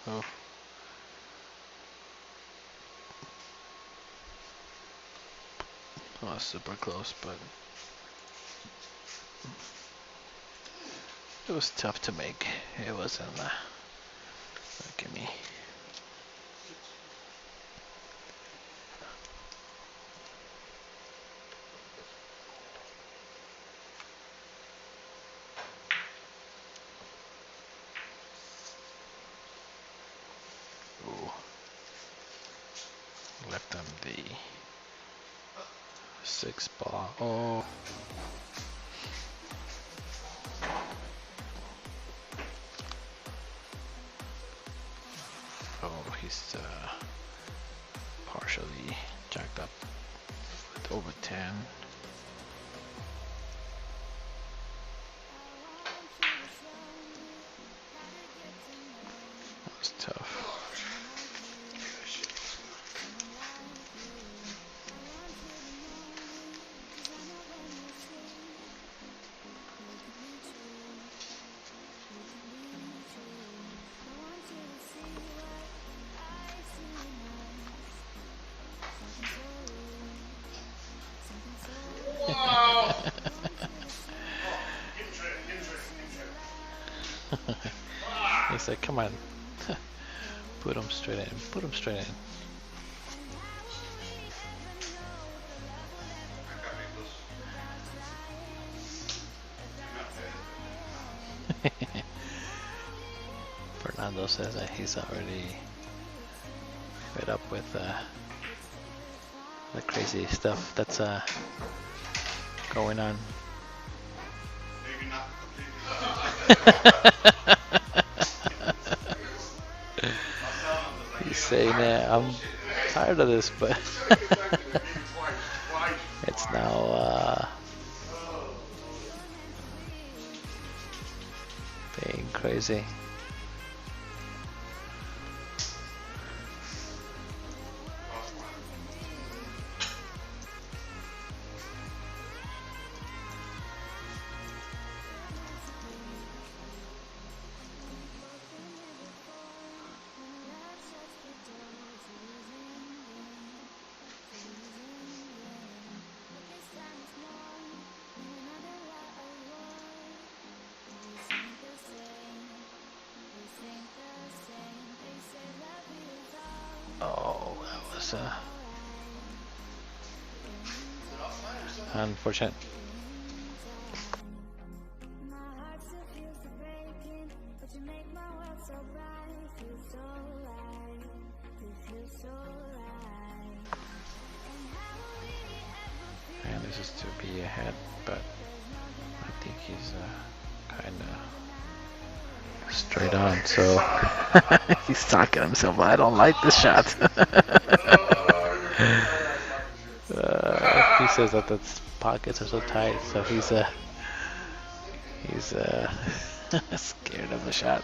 Oh. Oh, super close, but it was tough to make. It wasn't. Look at me. Ooh. Left on the 6 ball. Oh. Oh, he's partially jacked up with over 10. That was tough. He said, come on. Put him straight in. Put him straight in. Fernando says that he's already fed up with the crazy stuff that's going on. Maybe not completely. He's saying I'm tired of this, but it's now being crazy. Oh, that was unfortunate. And this is to be ahead, but I think he's kind of straight on, so he's talking to himself. I don't like this shot. He says that the pockets are so tight, so he's scared of the shot.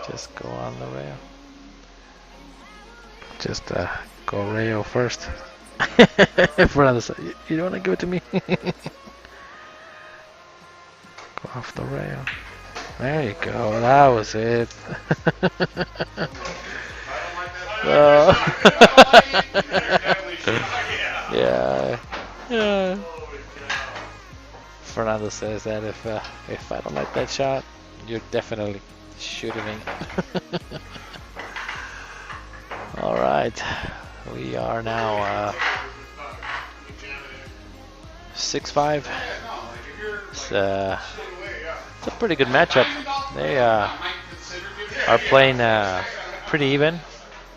Just go on the rail. Just go rail first. Fernando said, you don't want to give it to me? Go off the rail. There you go. That was it. Yeah. Yeah. Fernando says that if I don't like that shot, you're definitely shooting me. All right, we are now 6-5. It's a pretty good matchup. They are playing pretty even,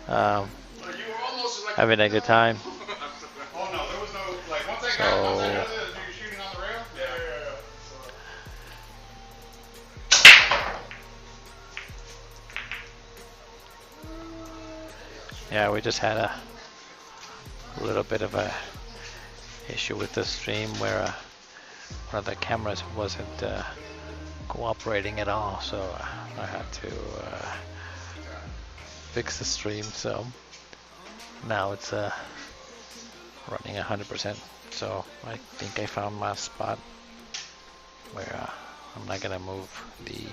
having a good time. So yeah, we just had a little bit of a issue with the stream where one of the cameras wasn't cooperating at all, so I had to fix the stream. So now it's running 100%. So I think I found my spot where I'm not gonna move the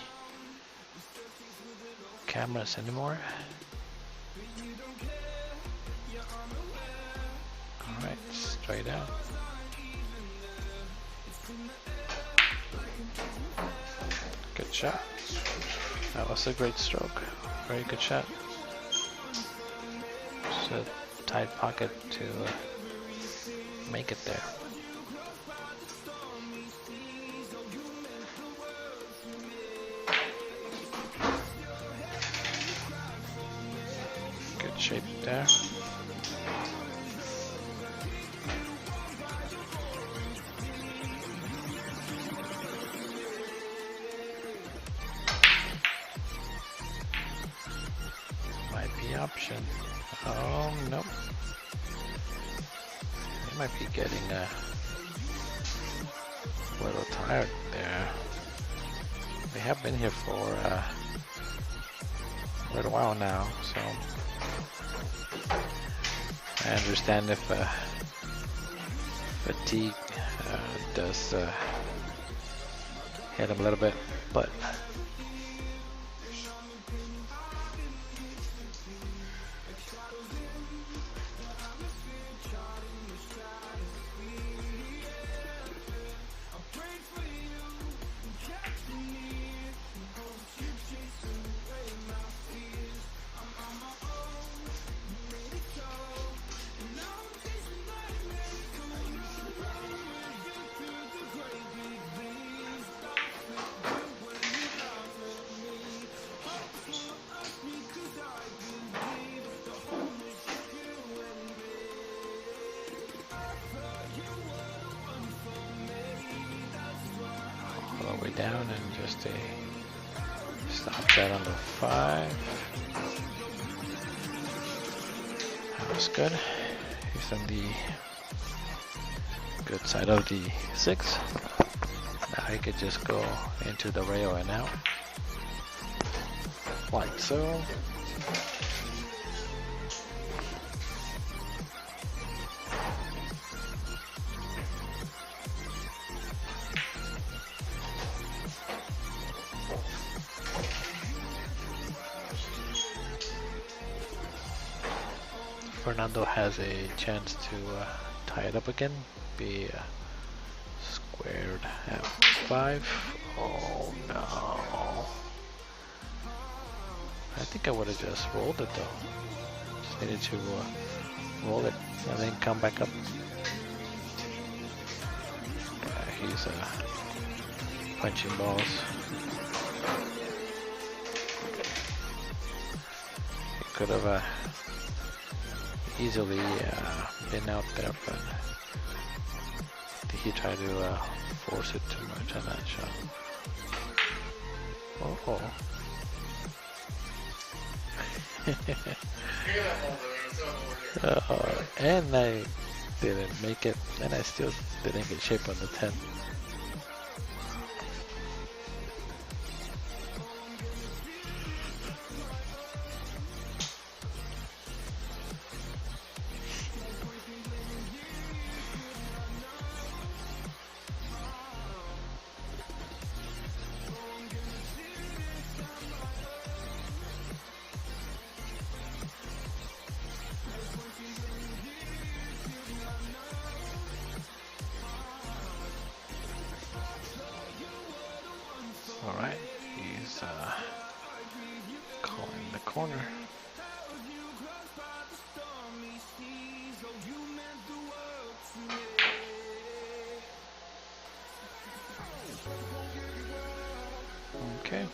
cameras anymore. Alright, straight out. Good shot. That was a great stroke. Very good shot. Just a tight pocket to make it there. Good shape there. Might be option. Oh, nope. They might be getting a little tired there. We have been here for a little while now, so I understand if fatigue does hit him a little bit, but all the way down and just a stop that on the 5. That was good. He's on the good side of the 6. Now he could just go into the rail and out. Like so. Fernando has a chance to tie it up again. Be squared at 5. Oh no. I think I would have just rolled it though. Just needed to roll it and then come back up. He's punching balls. He could have easily been out there, but I think he tried to force it too much on that shot. Oh. And I didn't make it, and I still didn't get shape on the 10. Alright, he's calling the corner. Okay.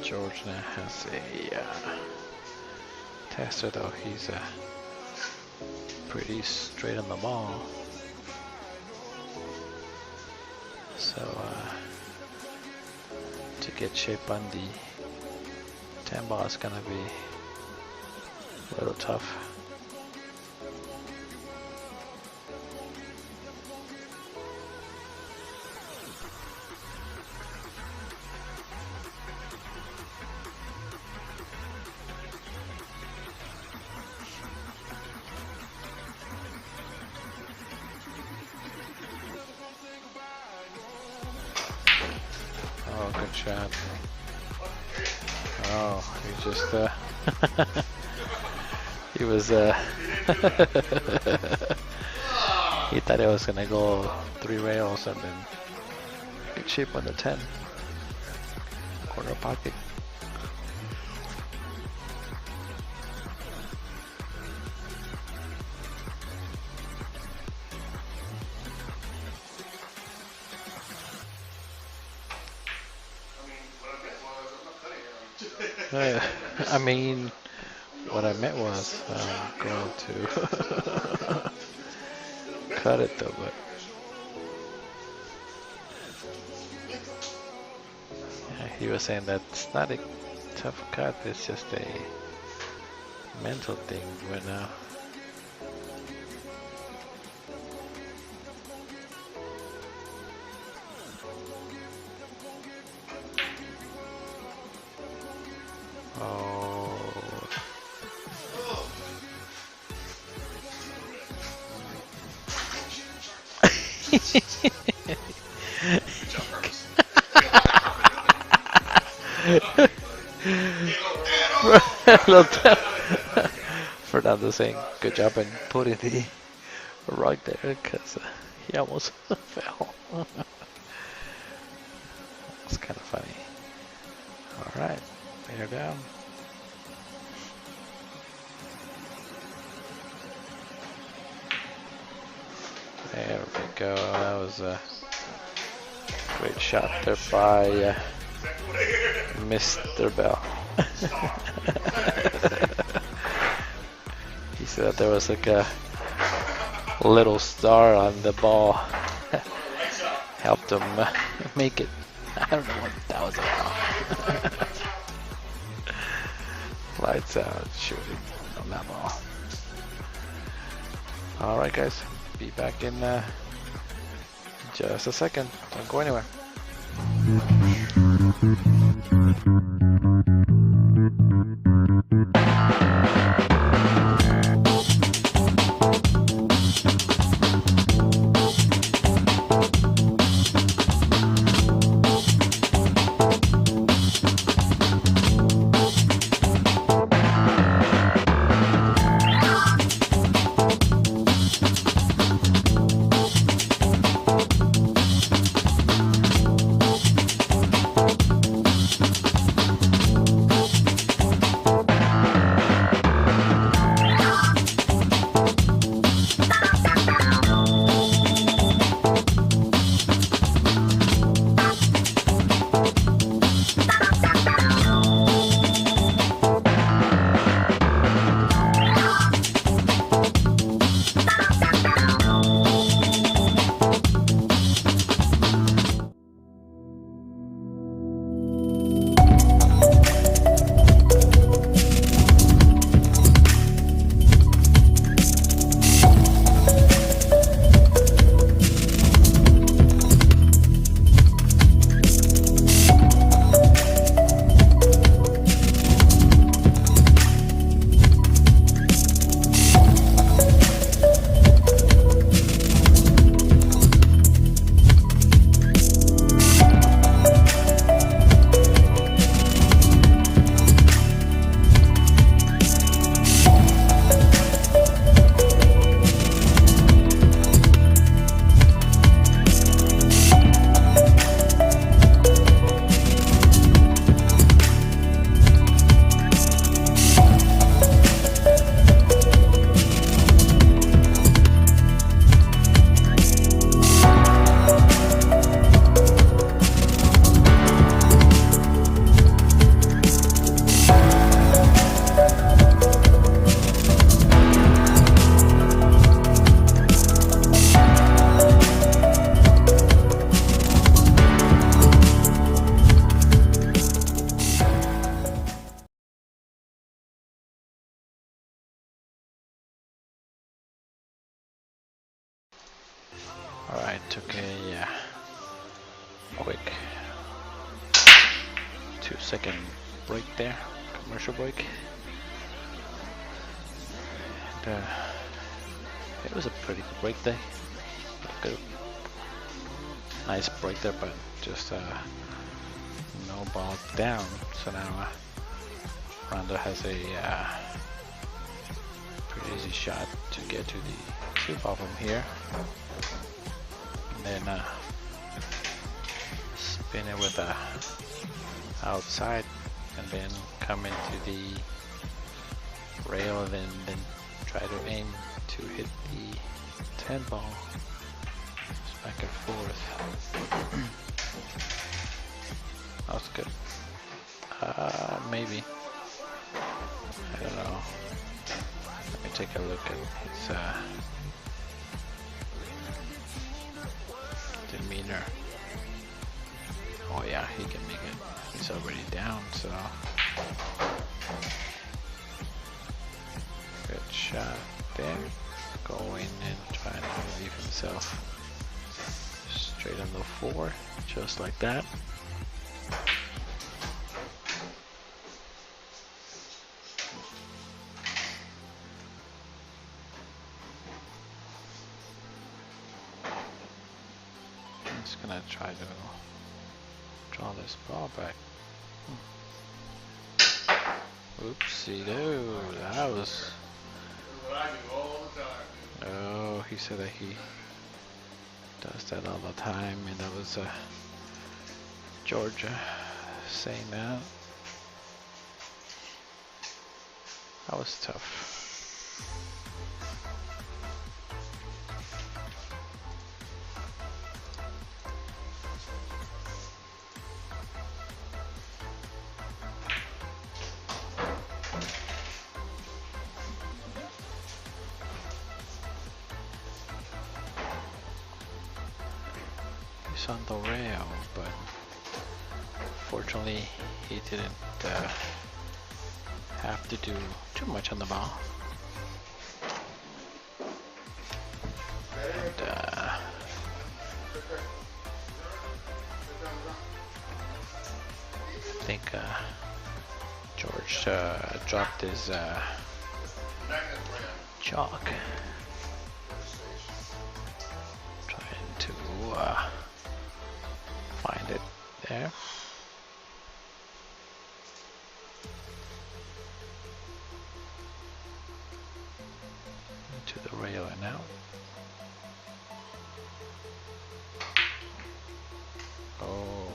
George now has a tester though. He's pretty straight on the ball. So to get shape on the 10 ball is gonna be a little tough. Oh, good shot. Oh, he just he was he thought it was gonna go 3 rails and then good shape on the 10. Corner pocket. I mean, what I meant was I'm going to cut it though, but yeah, he was saying that it's not a tough cut, it's just a mental thing right now. Oh. Fernando saying good job in putting the rug there because he almost fell. It's kind of funny. Alright, bear down. There we go. That was a great shot there by Mr. Bell. He said there was like a little star on the ball. Helped him make it. I don't know what that was about. Lights out shooting on that ball. Alright guys, be back in just a second. Don't go anywhere. Alright, took a quick 2-second break there, commercial break. And, it was a pretty good break day. Good, nice break there, but just ball down. So now Fernando has a pretty easy shot to get to the cue ball from here. And then spin it with a outside and then come into the rail and then try to aim to hit the 10 ball. Just back and forth. That was good. Maybe. I don't know. Let me take a look at his demeanor. Oh yeah, he can make it. He's already down, so good shot there. Go in and try to relieve himself. Straight on the 4, just like that. I'm just gonna try to draw this ball back. Oopsie doo, that was. What I do all the time, dude. Oh, he said that he does that all the time, and that was Georgia saying that. That was tough. He's on the rail, but fortunately he didn't have to do too much on the ball. And, I think George dropped his chalk. Trying to find it there. Into the rail and out. Oh,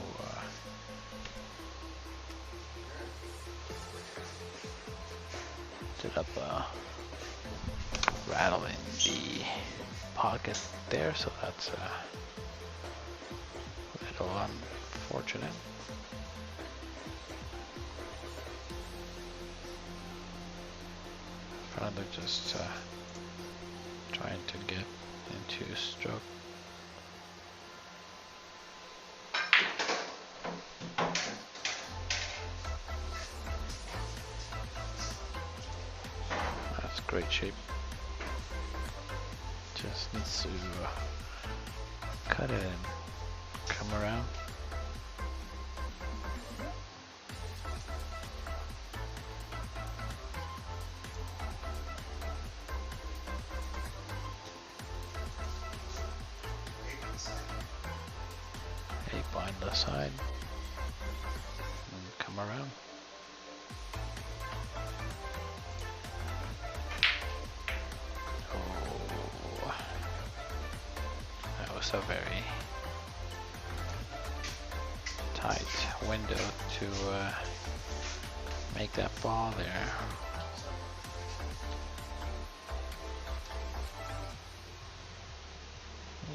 ended up rattling the pocket there, so that's a little unfortunate. Fernando just trying to get into stroke. That's great shape. Just needs to cut it and come around. Bind the side and come around. Oh, that was a very tight window to make that ball there.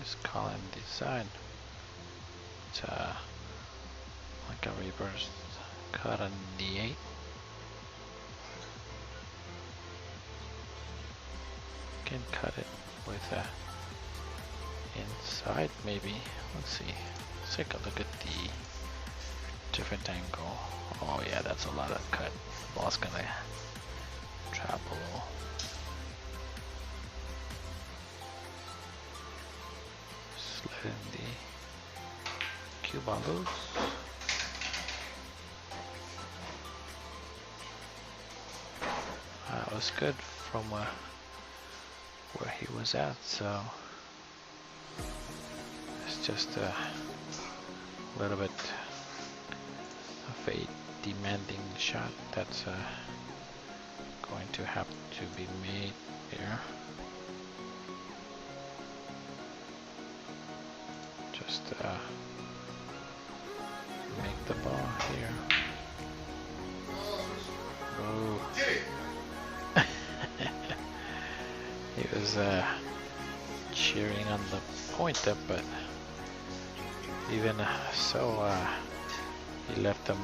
Just call him the side. It's like a reverse cut on the 8. Can cut it with inside maybe. Let's see. Let's take a look at the different angle. Oh yeah, that's a lot of cut. The ball's gonna travel. Slid in the cue ball loose. That was good from where he was at, so it's just a little bit of demanding shot that's going to have to be made here. Just make the ball here. Oh. He was cheering on the pointer, but even so, he left them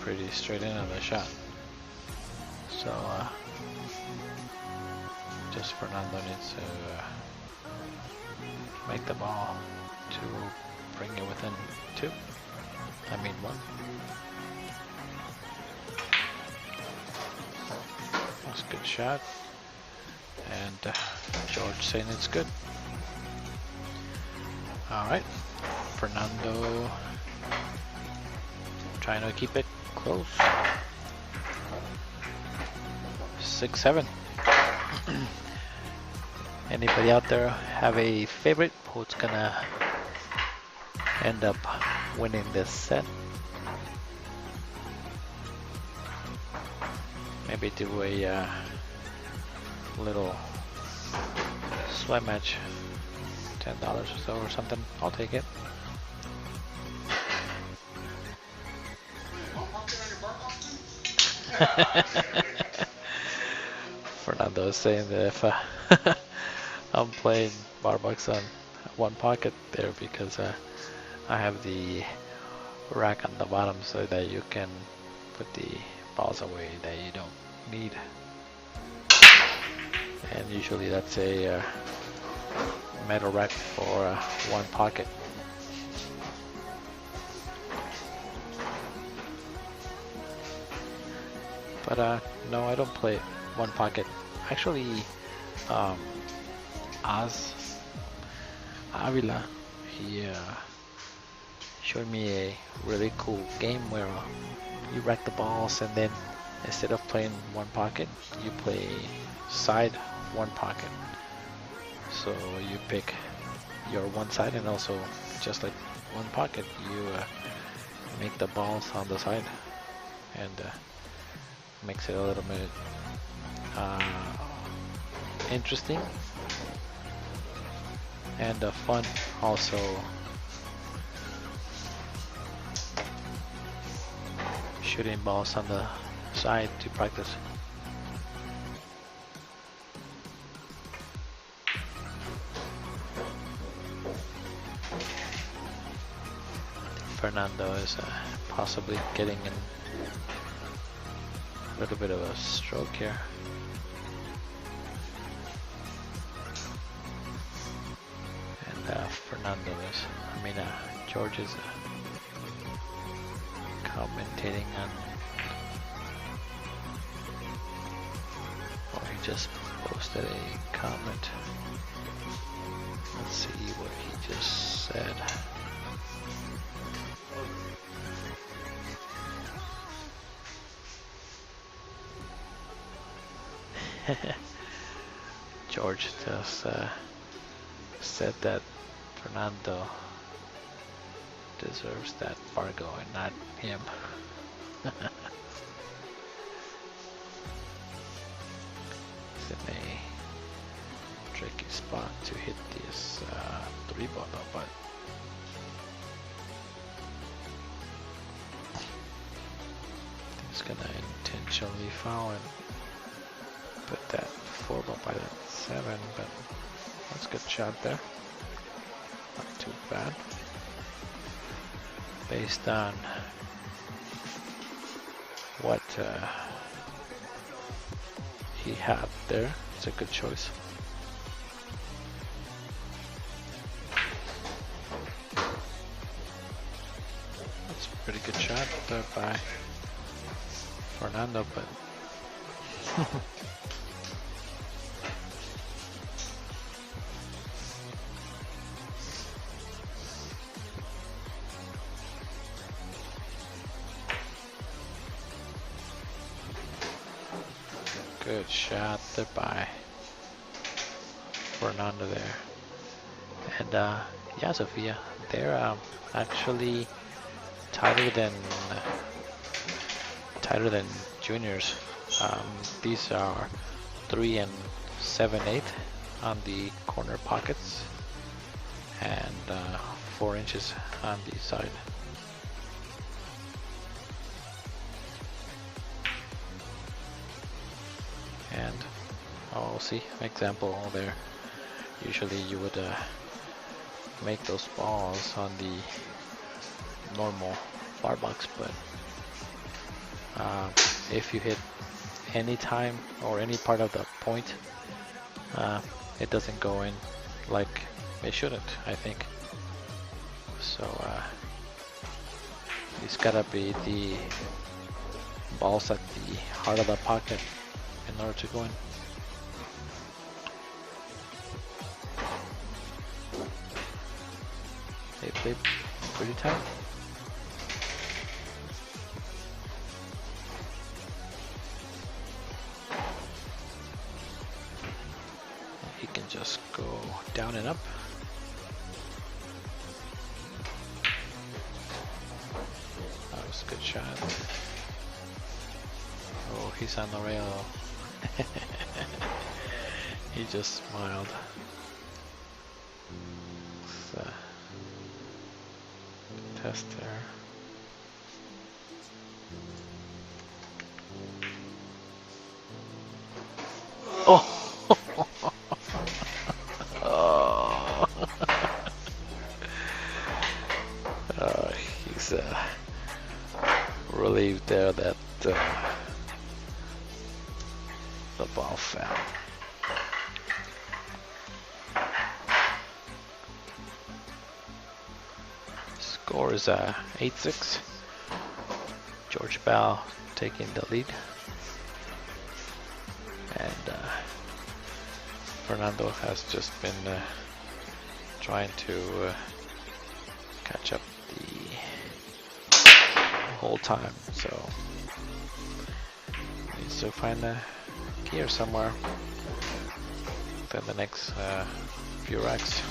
pretty straight in on the shot. So just Fernando needs to make the ball to bring it within 2. I mean 1. That's a good shot. And George saying it's good. Alright. Fernando trying to keep it close. 6-7. Anybody out there have a favorite who's gonna end up winning this set? Maybe do a little sweat match, $10 or so or something. I'll take it. Fernando is saying that if I'm playing bar bucks on one pocket there because I have the rack on the bottom so that you can put the balls away that you don't need. And usually that's a metal rack for one pocket. But no, I don't play one pocket. Actually, Avila, he showed me a really cool game where you rack the balls and then instead of playing one pocket, you play side one pocket. So you pick your one side and also just like one pocket, you make the balls on the side and makes it a little bit interesting and fun also. Shooting balls on the side to practice. Fernando is possibly getting in a little bit of a stroke here. And Fernando is, George is commentating on, or he just posted a comment. Let's see what he just said. George just said that Fernando deserves that Fargo and not him. It's in a tricky spot to hit this 3-ball, but he's gonna intentionally foul and put that 4-ball by that 7, but that's a good shot there. Not too bad. Based on what he had there, it's a good choice. That's a pretty good shot by Fernando, but good shot there by Fernando there. And yeah, Sophia, they're actually tighter than tighter than juniors. These are 3 and 7/8 on the corner pockets and 4 inches on the side. And oh, see, example there. Usually you would make those balls on the normal bar box, but if you hit any time or any part of the point, it doesn't go in like it shouldn't, I think. So it's gotta be the balls at the heart of the pocket in order to go in. They play pretty tight. He can just go down and up. That was a good shot. Oh, he's on the rail. He just smiled. So, test there. Oh! Oh. He's relieved there that the ball fell. Score is 8-6. George Bell taking the lead, and Fernando has just been trying to catch up the whole time, so needs to find a gear somewhere within the next few racks.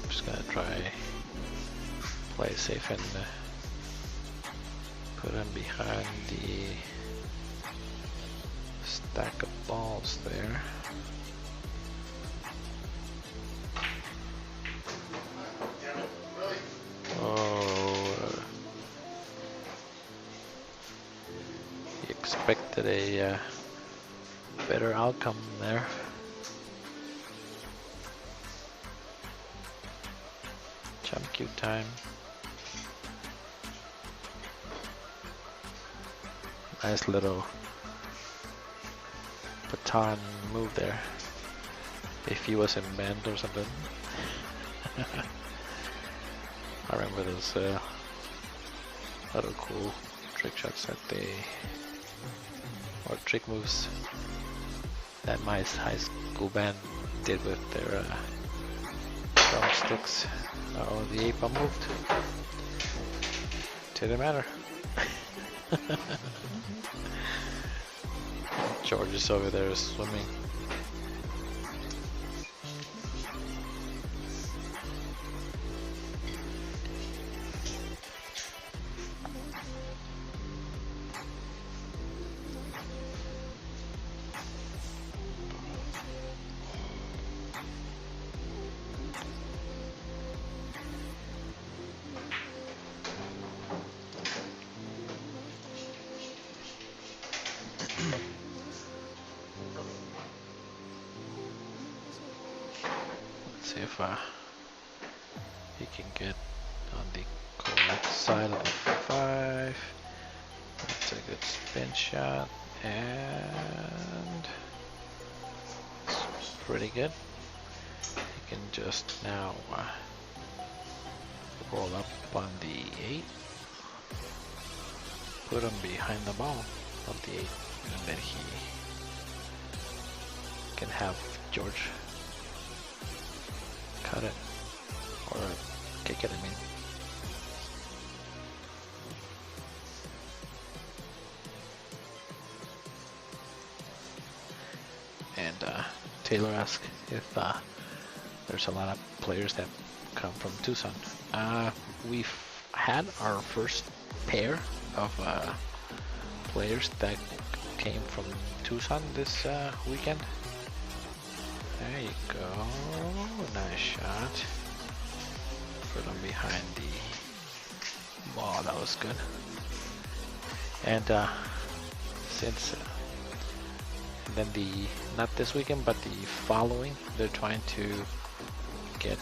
Just gonna try play safe and put him behind the stack of balls there. Oh, he expected a better outcome there. Jump cue time. Nice little baton move there. If he was in band or something. I remember those little cool trick shots that or trick moves that my high school band did with their drumsticks. Oh, the ape moved. Didn't matter. George is over there swimming. See if he can get on the correct side of the 5. That's a good spin shot, and it's pretty good. He can just now roll up on the 8, put him behind the ball of the 8, and then he can have George cut it, or kick it, I mean. And Taylor asked if there's a lot of players that come from Tucson. We've had our first pair of players that came from Tucson this weekend. There you go. Nice shot. From behind the ball. That was good. And since then not this weekend, but the following, they're trying to get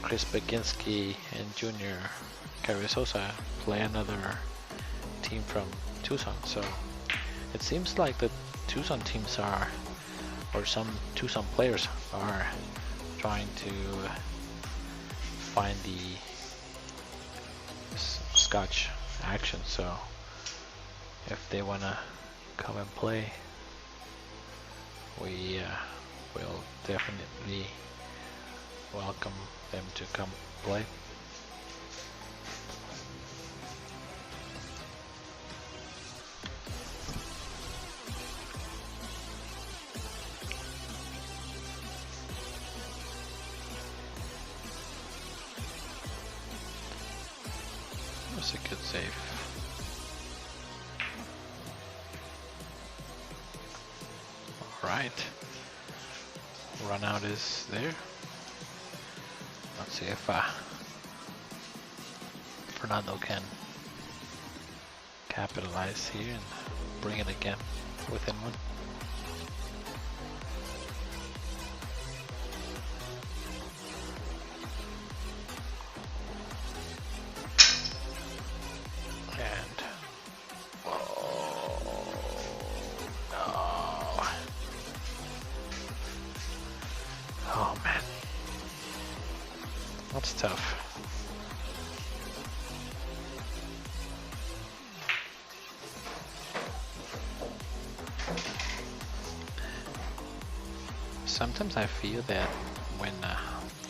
Chris Baginski and Junior Carrizosa play another team from Tucson. So it seems like the Tucson teams are, or some Tucson players are trying to find the Scotch action. So if they want to come and play, we will definitely welcome them to come play. That's a good save. Alright. Run out is there. Let's see if Fernando can capitalize here and bring it again within one. Oh man, that's tough. Sometimes I feel that when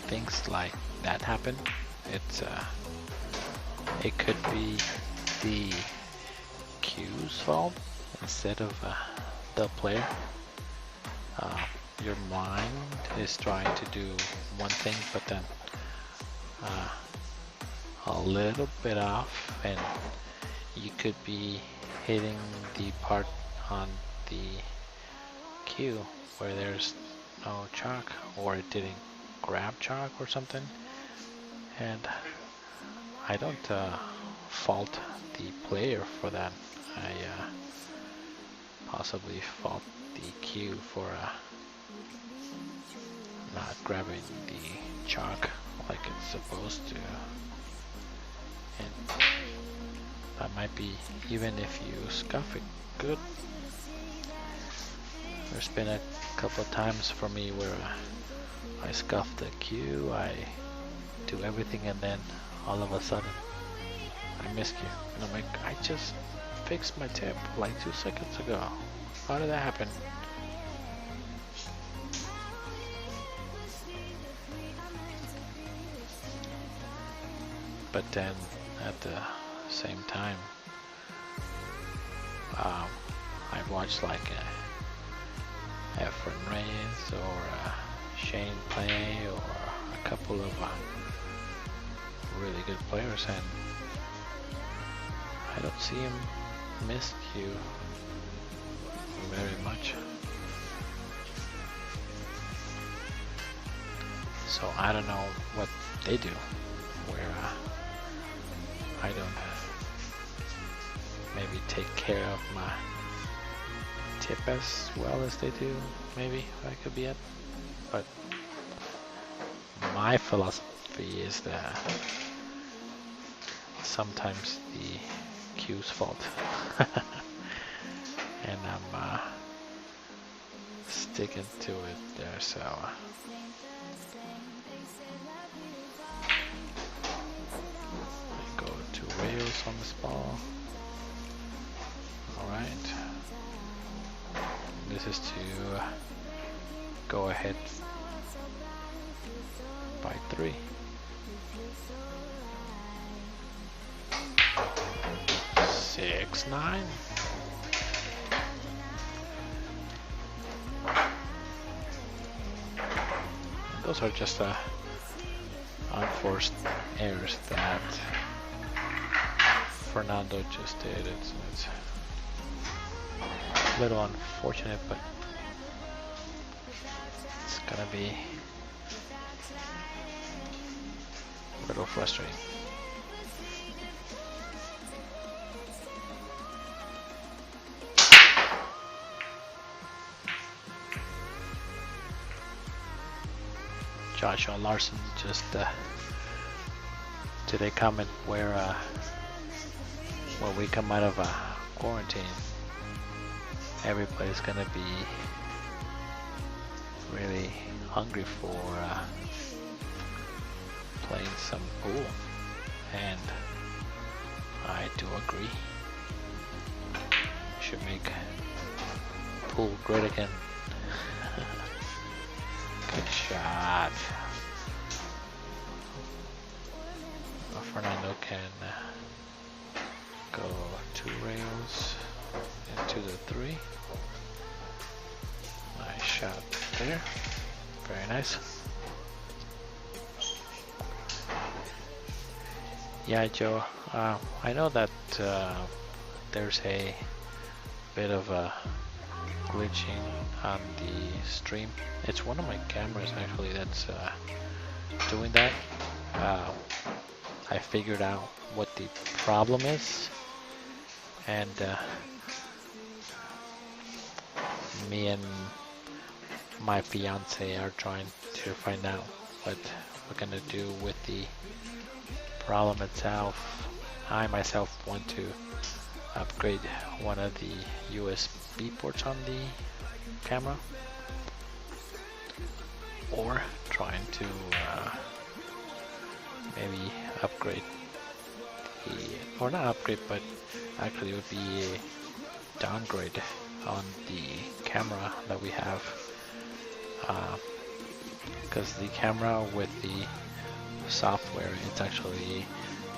things like that happen, it could be the cue's fault instead of the player. Your mind is trying to do one thing, but then a little bit off, and you could be hitting the part on the cue where there's no chalk, or it didn't grab chalk or something. And I don't fault the player for that. I possibly fault the cue for not grabbing the chalk like it's supposed to. And that might be even if you scuff it good. There's been a couple of times for me where I scuff the cue, I do everything, and then all of a sudden I miss cue. And I'm like, I just fixed my tip like 2 seconds ago. How did that happen? But then at the same time, I've watched like Efren Reyes or Shane play, or a couple of really good players, and I don't see him miss cue very much. So I don't know what they do, where I don't maybe take care of my tip as well as they do. Maybe that could be it. But my philosophy is that sometimes the cue's fault. And I'm sticking to it there, so go to rails on this ball. Alright. This is to go ahead by 3. Six, 9. those are just unforced errors that Fernando just did. It's a little unfortunate, but it's gonna be a little frustrating. Joshua Larson just did a comment where when we come out of quarantine, everybody's gonna be really hungry for playing some pool, and I do agree. Should make pool great again. Good shot. Fernando can go 2 rails into the 3. Nice shot there. Very nice. Yeah, Joe. I know that there's a bit of a glitching on the stream. It's one of my cameras actually that's doing that. I figured out what the problem is, and me and my fiance are trying to find out what we're gonna do with the problem itself. I myself want to upgrade one of the USB ports on the camera, or trying to maybe upgrade or not upgrade, but actually it would be a downgrade on the camera that we have, because the camera with the software, it's actually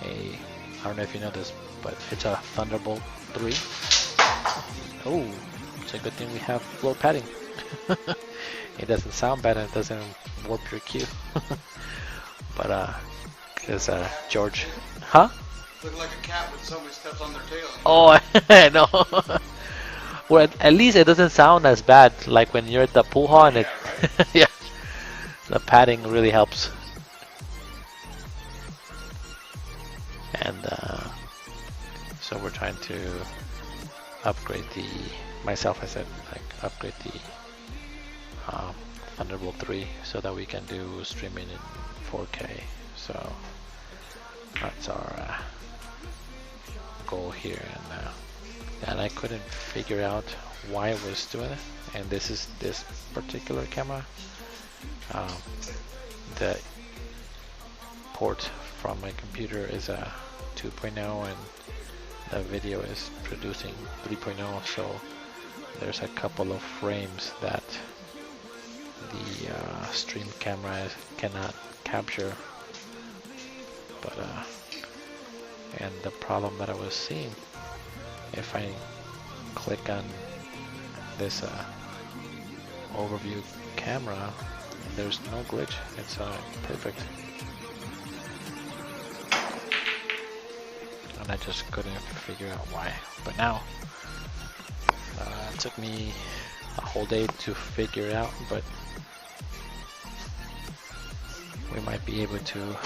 I don't know if you know this, but it's a Thunderbolt 3. Oh, it's a good thing we have floor padding. It doesn't sound bad and it doesn't warp your cue. But because George, huh? Look like a cat when somebody steps on their tail. Oh, I know. Well, at least it doesn't sound as bad like when you're at the pool hall and it, yeah, the padding really helps. And so we're trying to upgrade myself I said, like upgrade the Thunderbolt 3 so that we can do streaming in 4K. So that's our goal here, and I couldn't figure out why it was doing it. And this is this particular camera. The port from my computer is a 2.0 and the video is producing 3.0, so there's a couple of frames that the stream camera cannot capture. But and the problem that I was seeing, if I click on this overview camera, there's no glitch. It's perfect. And I just couldn't figure out why. But now, it took me a whole day to figure it out, but we might be able to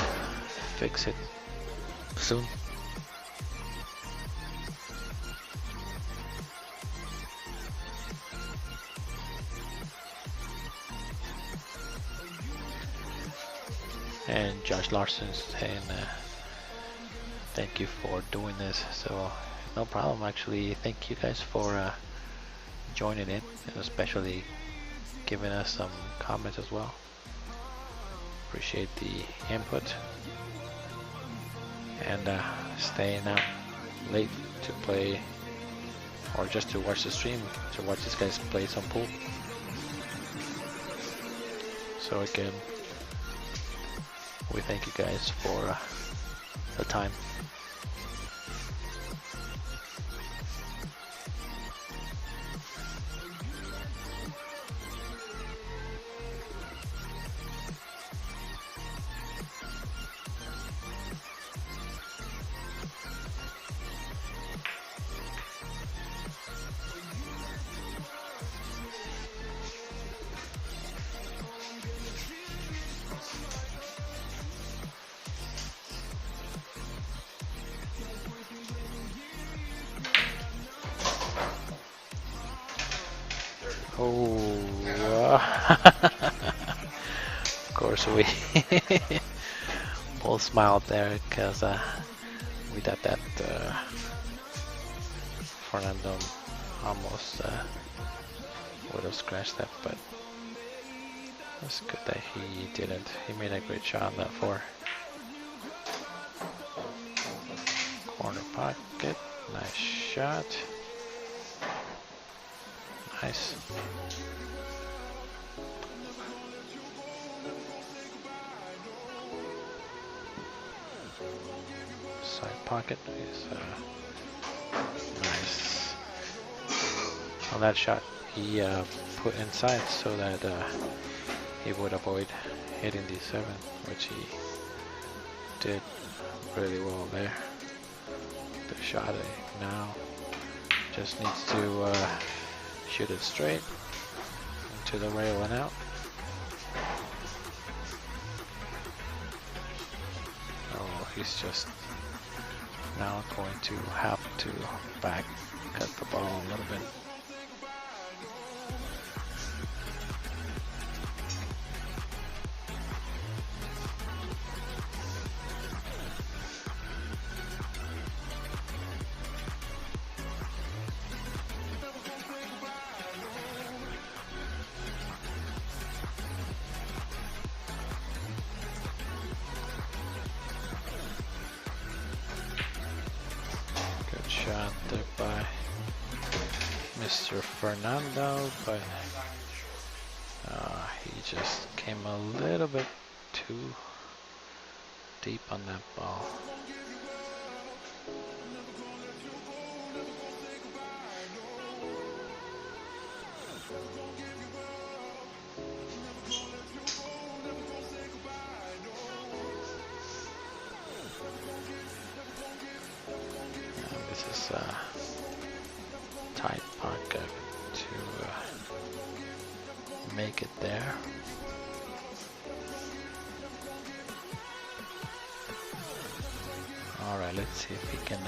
fix it soon. And Josh Larson's saying thank you for doing this. So no problem, actually. Thank you guys for joining in, and especially giving us some comments as well. Appreciate the input, and staying out late to play or just to watch the stream, to watch these guys play some pool. So again, we thank you guys for the time. Oh, of course we both smiled there because we thought that Fernando almost would have scratched that, but it's good that he didn't. He made a great shot on that four. Corner pocket, nice shot. Nice. Side pocket is nice. On that shot, he put inside so that he would avoid hitting the 7, which he did really well there. The shot now just needs to shoot it straight into the rail and out. Oh, he's just now going to have to back cut the ball a little bit. Shot there by Mr. Fernando, but he just came a little bit too deep on that ball. This is a tight pocket to make it there. Alright, let's see if he can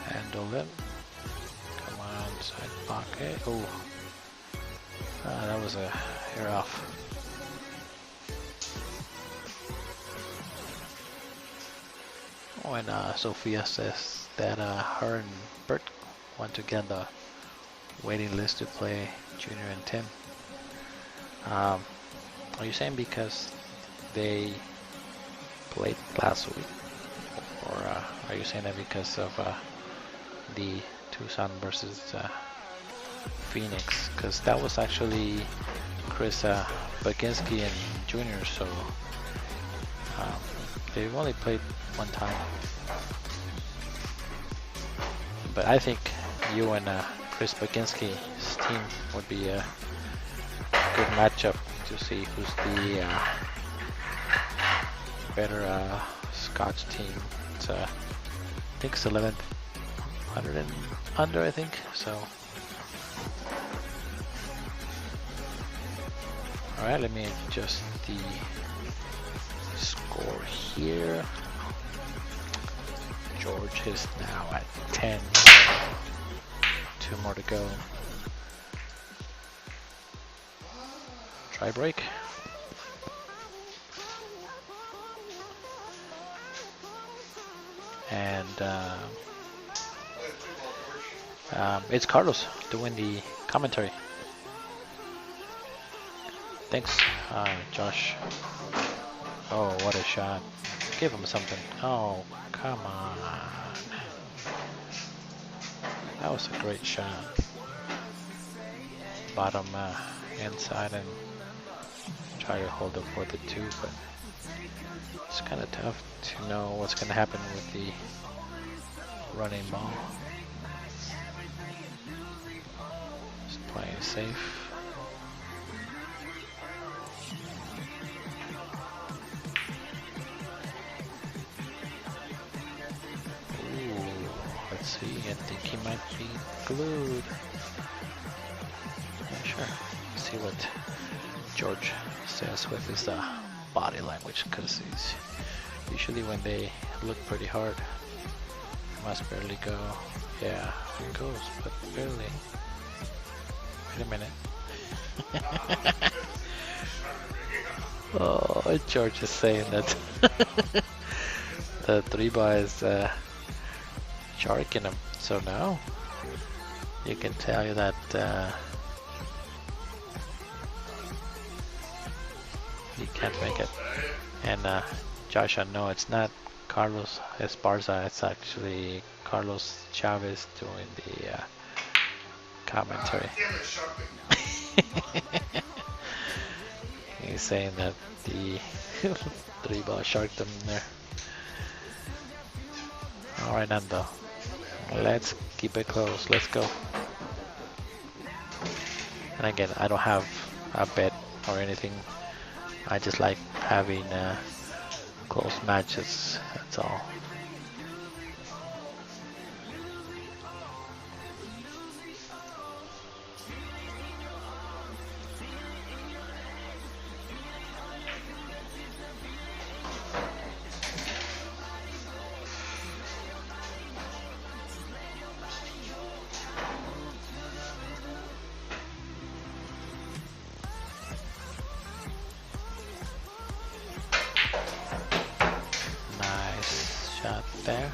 handle it. Come on, side pocket. Oh, that was a hair off. When Sophia says that her and Bert want to get the waiting list to play Junior and Tim, are you saying because they played last week, or are you saying that because of the Tucson versus Phoenix? Because that was actually Chris Baginski and Junior, so they've only played one time. But I think you and Chris Baginski's team would be a good matchup to see who's the better Scotch team. It's I think it's 1100 and under, I think. So, all right, let me adjust the score here. George is now at 10. 2 more to go. Try break. And it's Carlos doing the commentary. Thanks, Josh. Oh, what a shot. Give him something. Oh, come on. That was a great shot. Bottom inside and try to hold it for the 2, but it's kind of tough to know what's going to happen with the running ball. Just playing safe. Let's see, I think he might be glued. Yeah, sure. Let's see what George says with his body language, because he's usually when they look pretty hard, it must barely go. Yeah, it goes, but barely. Wait a minute. Oh, George is saying that the 3-bar is sharking him. So now you can tell you that he can't make it. And Josh, no, it's not Carlos Esparza. It's actually Carlos Chavez doing the commentary. He's saying that the 3-ball sharked him there. Alright, Nando. Let's keep it close. Let's go. And again, I don't have a bet or anything. I just like having close matches. That's all. Nice shot there.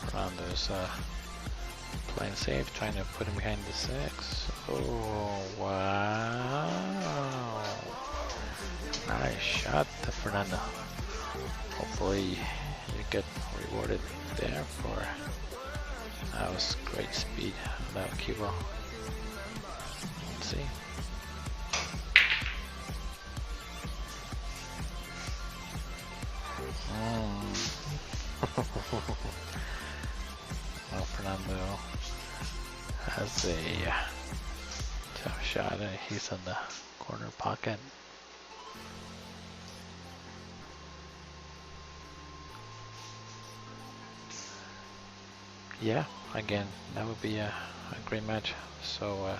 Fernando's playing safe, trying to put him behind the 6. Oh, wow. Nice shot, Fernando. Hopefully you get rewarded there for that was great speed on that Cuba. Let's see. Well, Fernando has a tough shot. He's in the corner pocket. Yeah, again, that would be a great match. So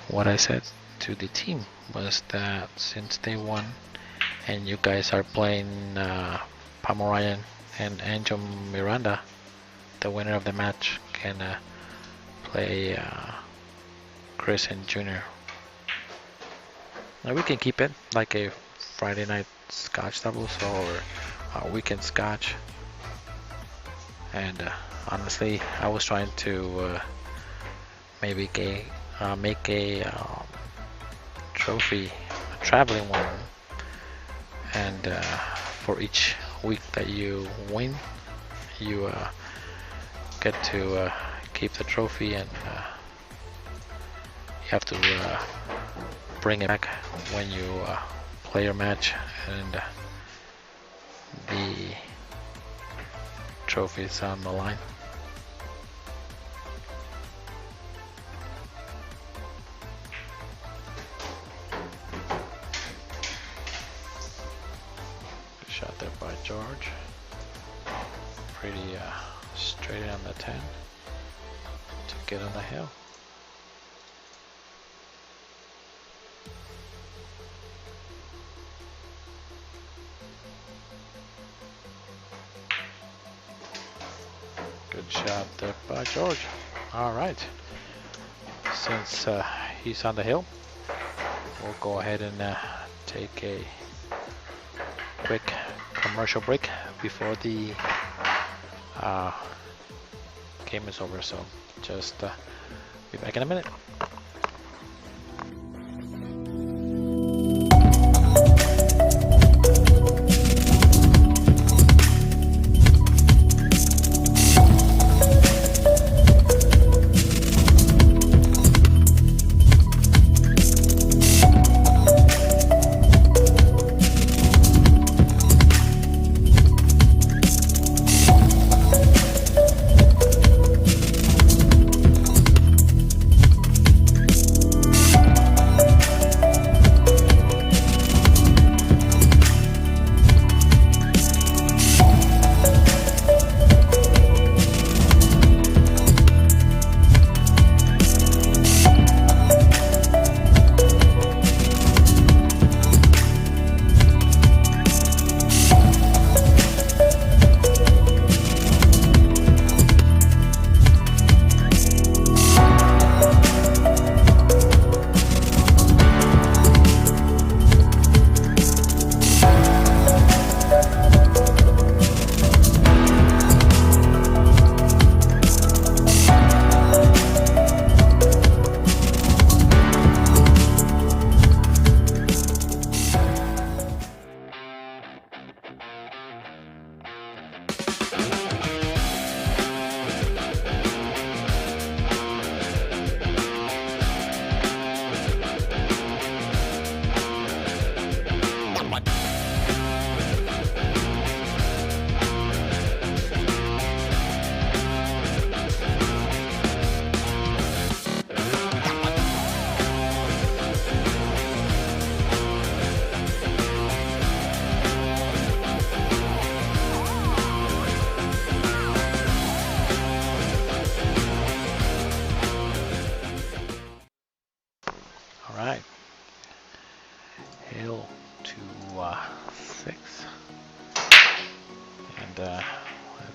what I said to the team was that since they won and you guys are playing Pomeranian and Angel Miranda, the winner of the match can play Chris and Junior. Now we can keep it like a Friday night scotch doubles or a weekend scotch. And honestly, I was trying to maybe make a trophy, a traveling one, and for each week that you win, you get to keep the trophy, and you have to bring it back when you play your match, and the trophy is on the line. Good shot there by George. Pretty straight on the 10 to get on the hill. Good shot there by George. All right. Since he's on the hill, we'll go ahead and take a quick commercial break before the game is over. So just be back in a minute.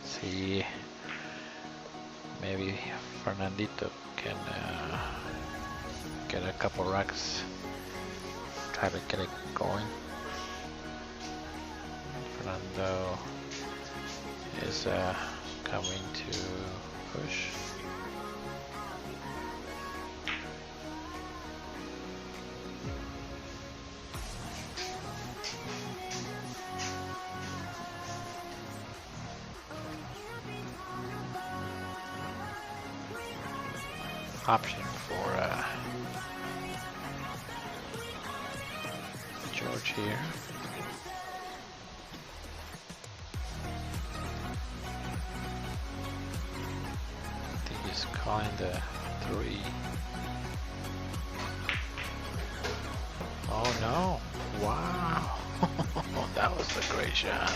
See, maybe Fernandito can get a couple racks, try to get it going. Fernando is coming to push. Option for George here. I think he's calling the 3. Oh no! Wow! That was a great shot.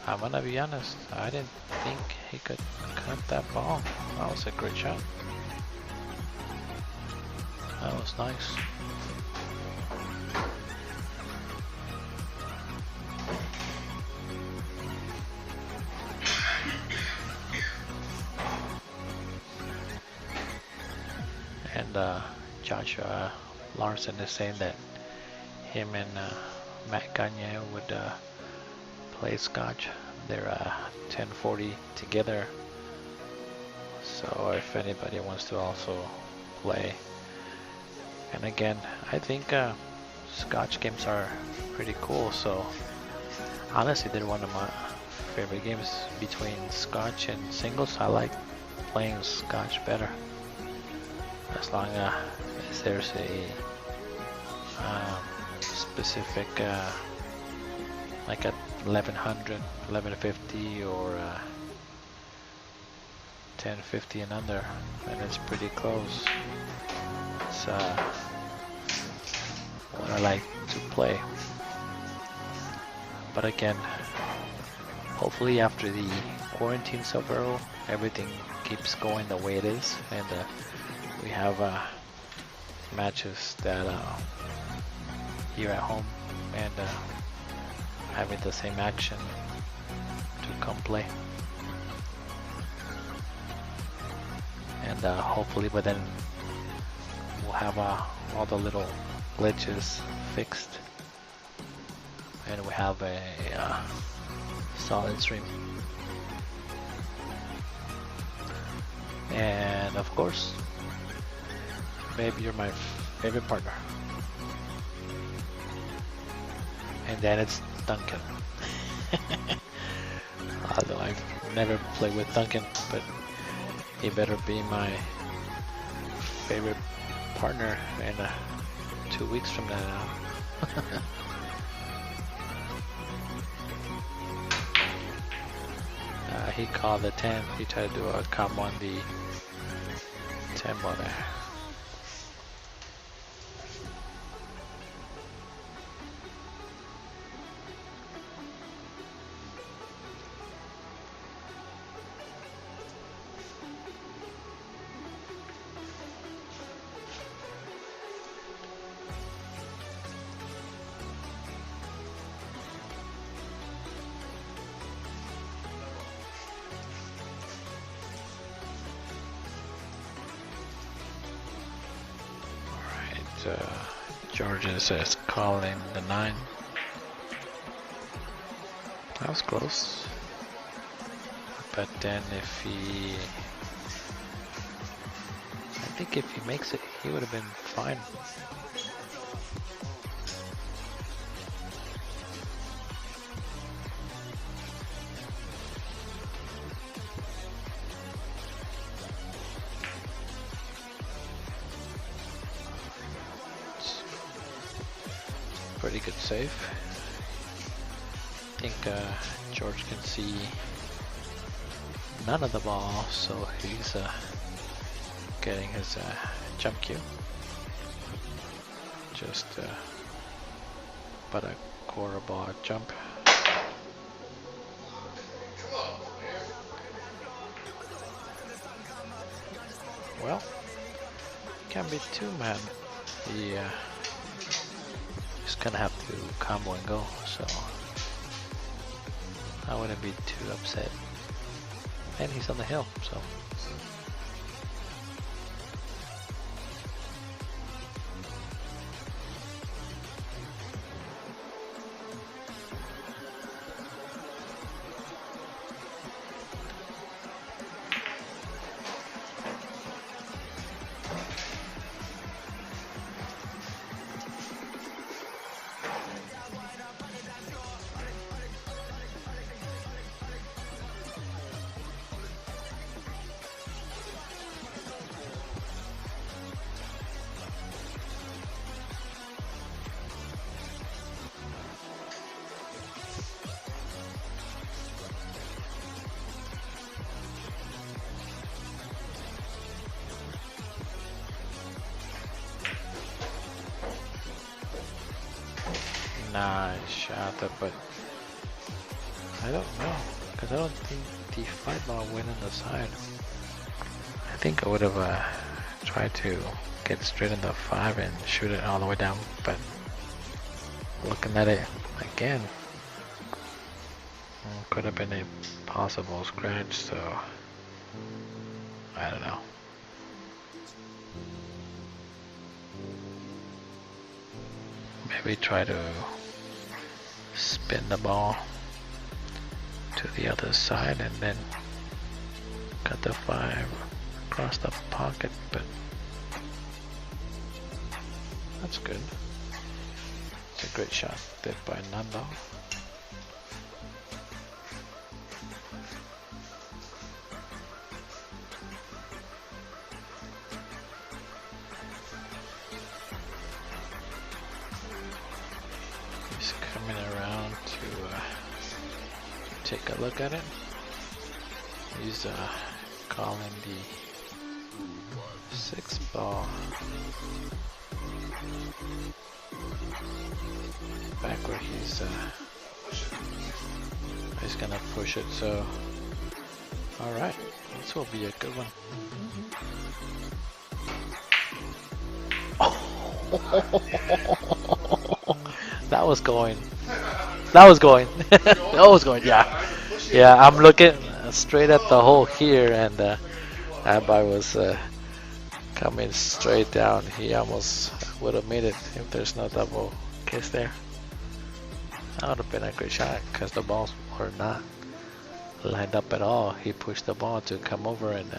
I'm gonna be honest, I didn't think he could cut that ball. That was a great shot. That was nice. And Joshua Larson is saying that him and Matt Gagne would play Scotch. They're 1040 together. So if anybody wants to also play. And again, I think Scotch games are pretty cool. So honestly, they're one of my favorite games between Scotch and singles. I like playing Scotch better. As long as there's a specific like at 1100, 1150 or 1050 and under, and it's pretty close. It's what I like to play. But again, hopefully after the quarantine's over, everything keeps going the way it is, and we have matches that here at home and having the same action to come play. And hopefully by then we'll have all the little glitches fixed and we have a solid stream. And of course, maybe you're my favorite partner. And then it's Duncan. Although I've never played with Duncan, but he better be my favorite partner in 2 weeks from now. He called the 10. He tried to do a combo on the 10 ball there. Georgia says calling the 9. That was close. But then if he... I think if he makes it, he would have been fine. Pretty good save. I think George can see none of the ball, so he's getting his jump cue. Just but a quarter ball jump. Well, can't be too mad. He just gonna have to combo and go, so I wouldn't be too upset. And he's on the hill, so. Nice shot, but I don't know, because I don't think the 5 ball went on the side. I think I would have tried to get straight in the 5 and shoot it all the way down, but looking at it again, could have been a possible scratch, so I don't know. Maybe try to spin the ball to the other side and then cut the 5 across the pocket, but that's good. It's a great shot there by Fernando. He's coming around to take a look at it. He's calling the 6 ball back where he's gonna push it, so alright, this will be a good one. That was going. That was going. That was going, yeah. Yeah, I'm looking straight at the hole here, and that guy was coming straight down. He almost would have made it if there's no double kiss there. That would have been a great shot because the balls were not lined up at all. He pushed the ball to come over, and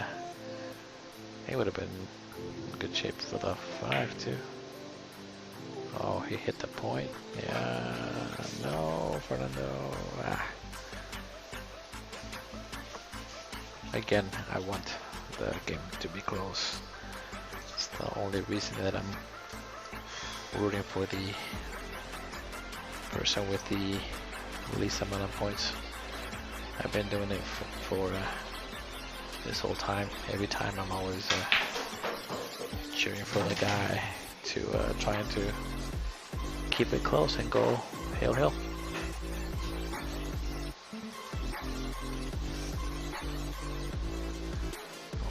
it would have been in good shape for the 5 too. Oh, he hit the point. Yeah, no, Fernando. Ah. Again, I want the game to be close. It's the only reason that I'm rooting for the person with the least amount of points. I've been doing it for this whole time. Every time I'm always cheering for the guy to trying to keep it close and go hill hill.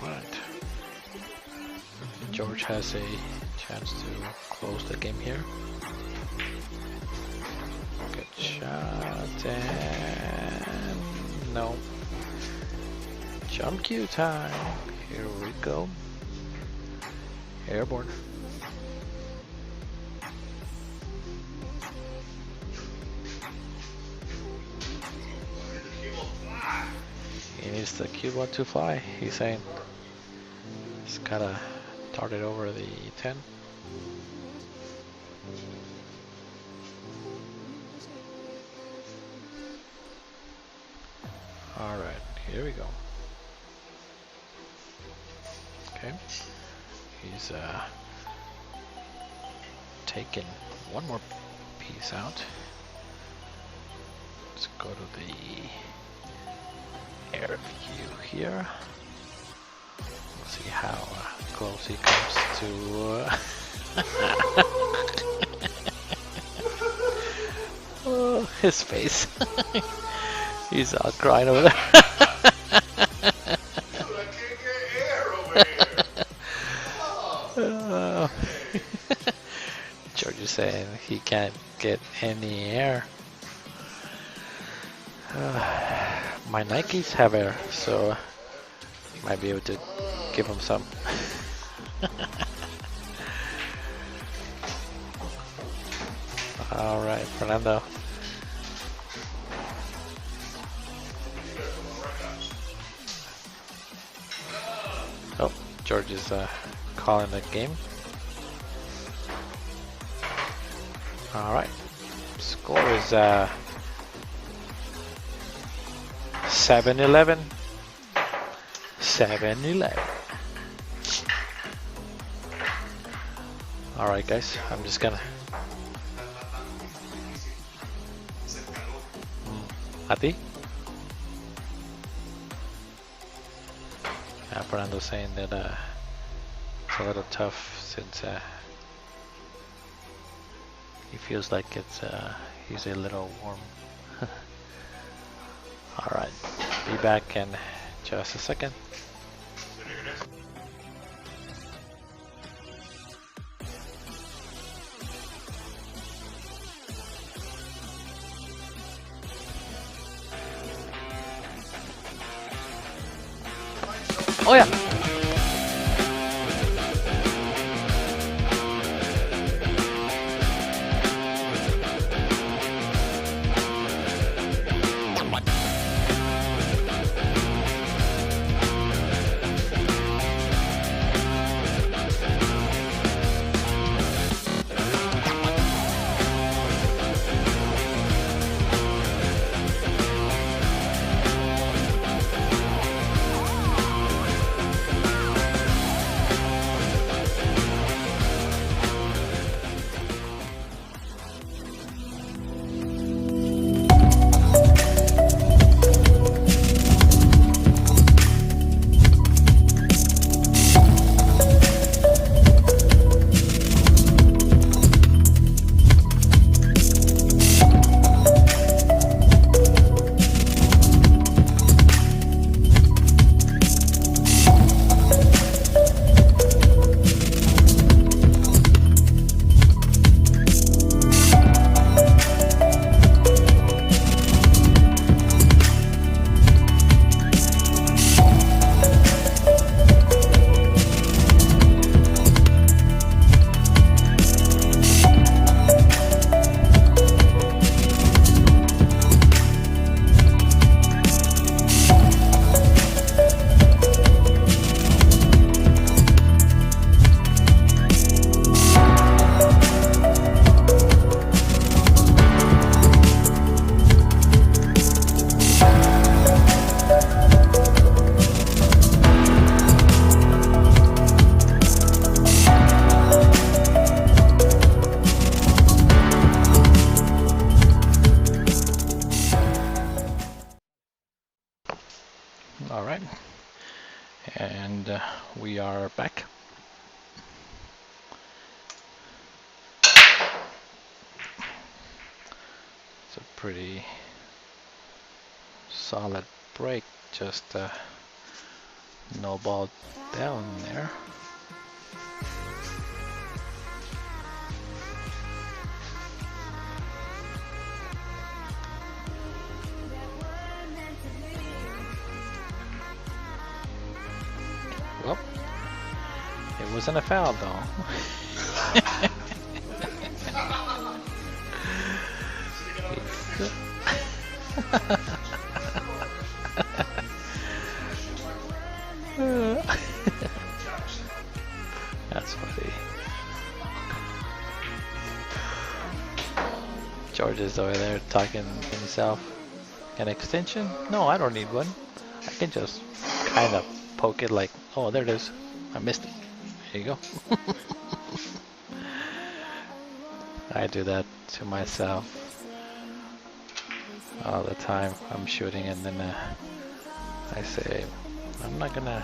Alright. George has a chance to close the game here. Good shot, and no. Jump cue time. Here we go. Airborne. He needs the cue to fly, he's saying. He's gotta dart it over the 10. Alright, here we go. Okay. He's taking one more piece out. Let's go to the air view here. Let's see how close he comes to oh, his face. He's all crying over there. George is saying he can't get any air. My Nikes have air, so might be able to give him some. All right, Fernando. Oh, George is calling the game. All right, score is 7-11. 7-11. All right, guys, I'm just gonna. ¿A ti? Fernando's saying that it's a little tough since he feels like he's a little warm. All right, be back in just a second. Oh yeah. All right, and we are back. It's a pretty solid break, just no ball down there. Well, it wasn't a foul though. That's funny. George is over there talking to himself. An extension? No, I don't need one. I can just kind of poke it like, oh, there it is. I missed it. There you go. I do that to myself all the time. I'm shooting and then I say, I'm not gonna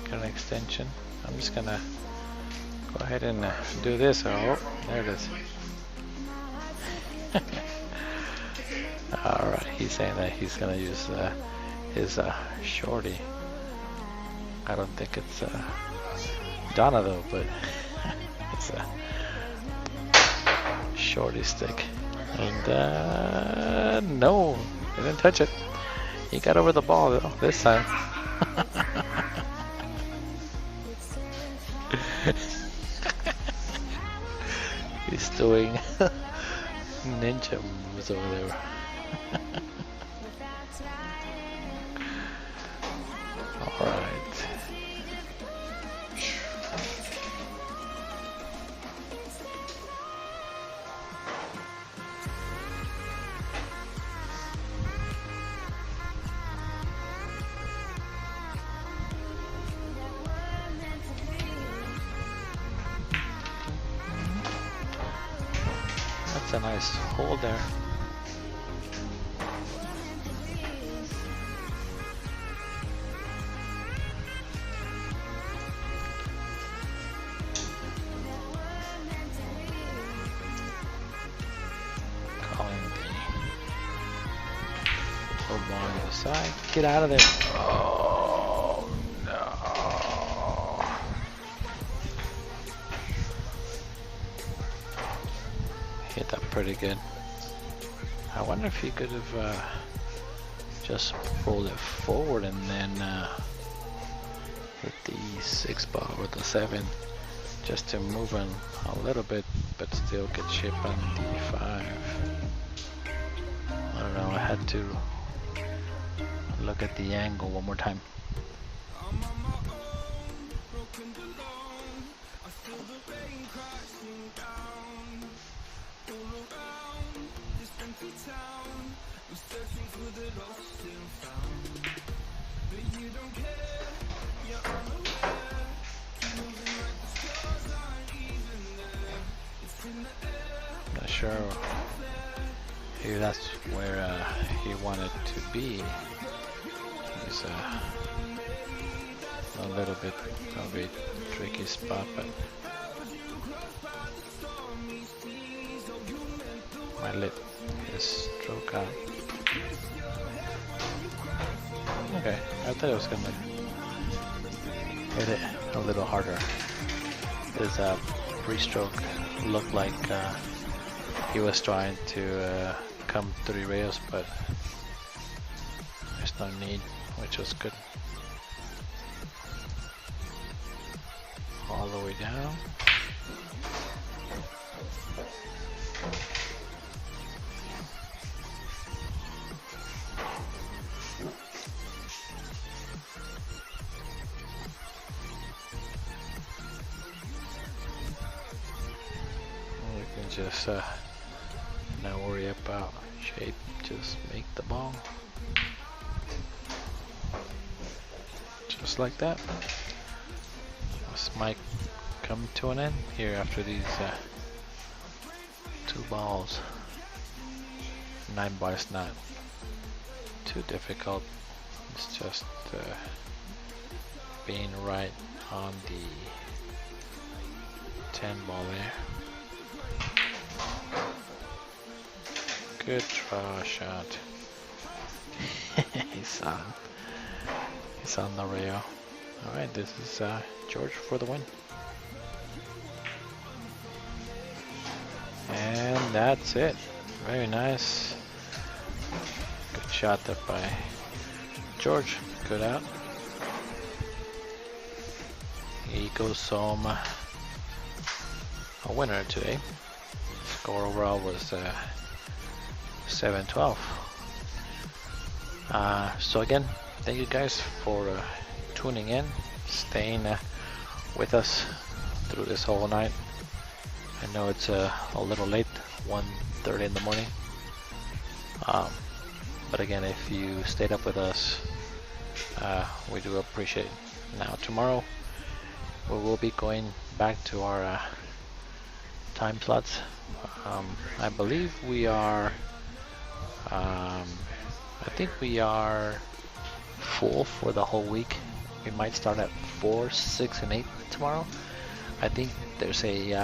get an extension. I'm just gonna go ahead and do this. Oh, there it is. Alright, he's saying that he's gonna use his shorty. I don't think it's Donna though, but it's a shorty stick. And no, didn't touch it. He got over the ball though, this time. He's doing ninja moves over there. Alright. That's a nice hold there. Calling the low ball on the side. Get out of there. Oh no. Hit that pretty good. I wonder if he could have just rolled it forward and then hit the 6 ball or the 7 just to move on a little bit, but still get chip on the 5. I don't know, I had to look at the angle one more time. Not sure if that's where he wanted to be. It's a little bit of a tricky spot, but might let his stroke out. Okay, I thought it was gonna hit it a little harder. His free stroke looked like he was trying to come through the rails, but there's no need, which was good. All the way down. We can just not worry about shape, just make the ball. Just like that. This might come to an end here after these 2 balls. 9 ball is not too difficult. It's just being right on the 10 ball there. Good draw shot. He's on the rail. Alright, this is George for the win. And that's it. Very nice. Good shot there by George. Good out. He goes home a winner today. Score overall was 7-12. So again, thank you guys for tuning in, staying with us through this whole night. I know it's a little late, 1:30 in the morning. But again, if you stayed up with us, we do appreciate it. Now tomorrow, we will be going back to our time slots. I believe we are, I think we are full for the whole week. We might start at 4, 6, and 8 tomorrow. I think there's a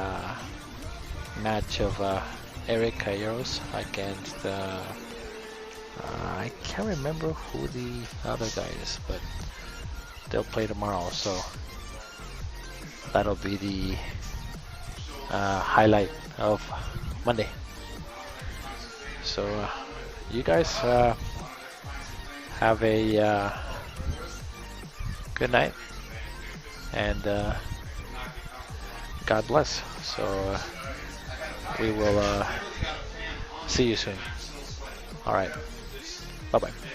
match of Eric Cayeros against I can't remember who the other guy is, but they'll play tomorrow, so that'll be the highlight of Monday. So you guys have have a good night, and God bless. So we will see you soon. All right. Bye bye.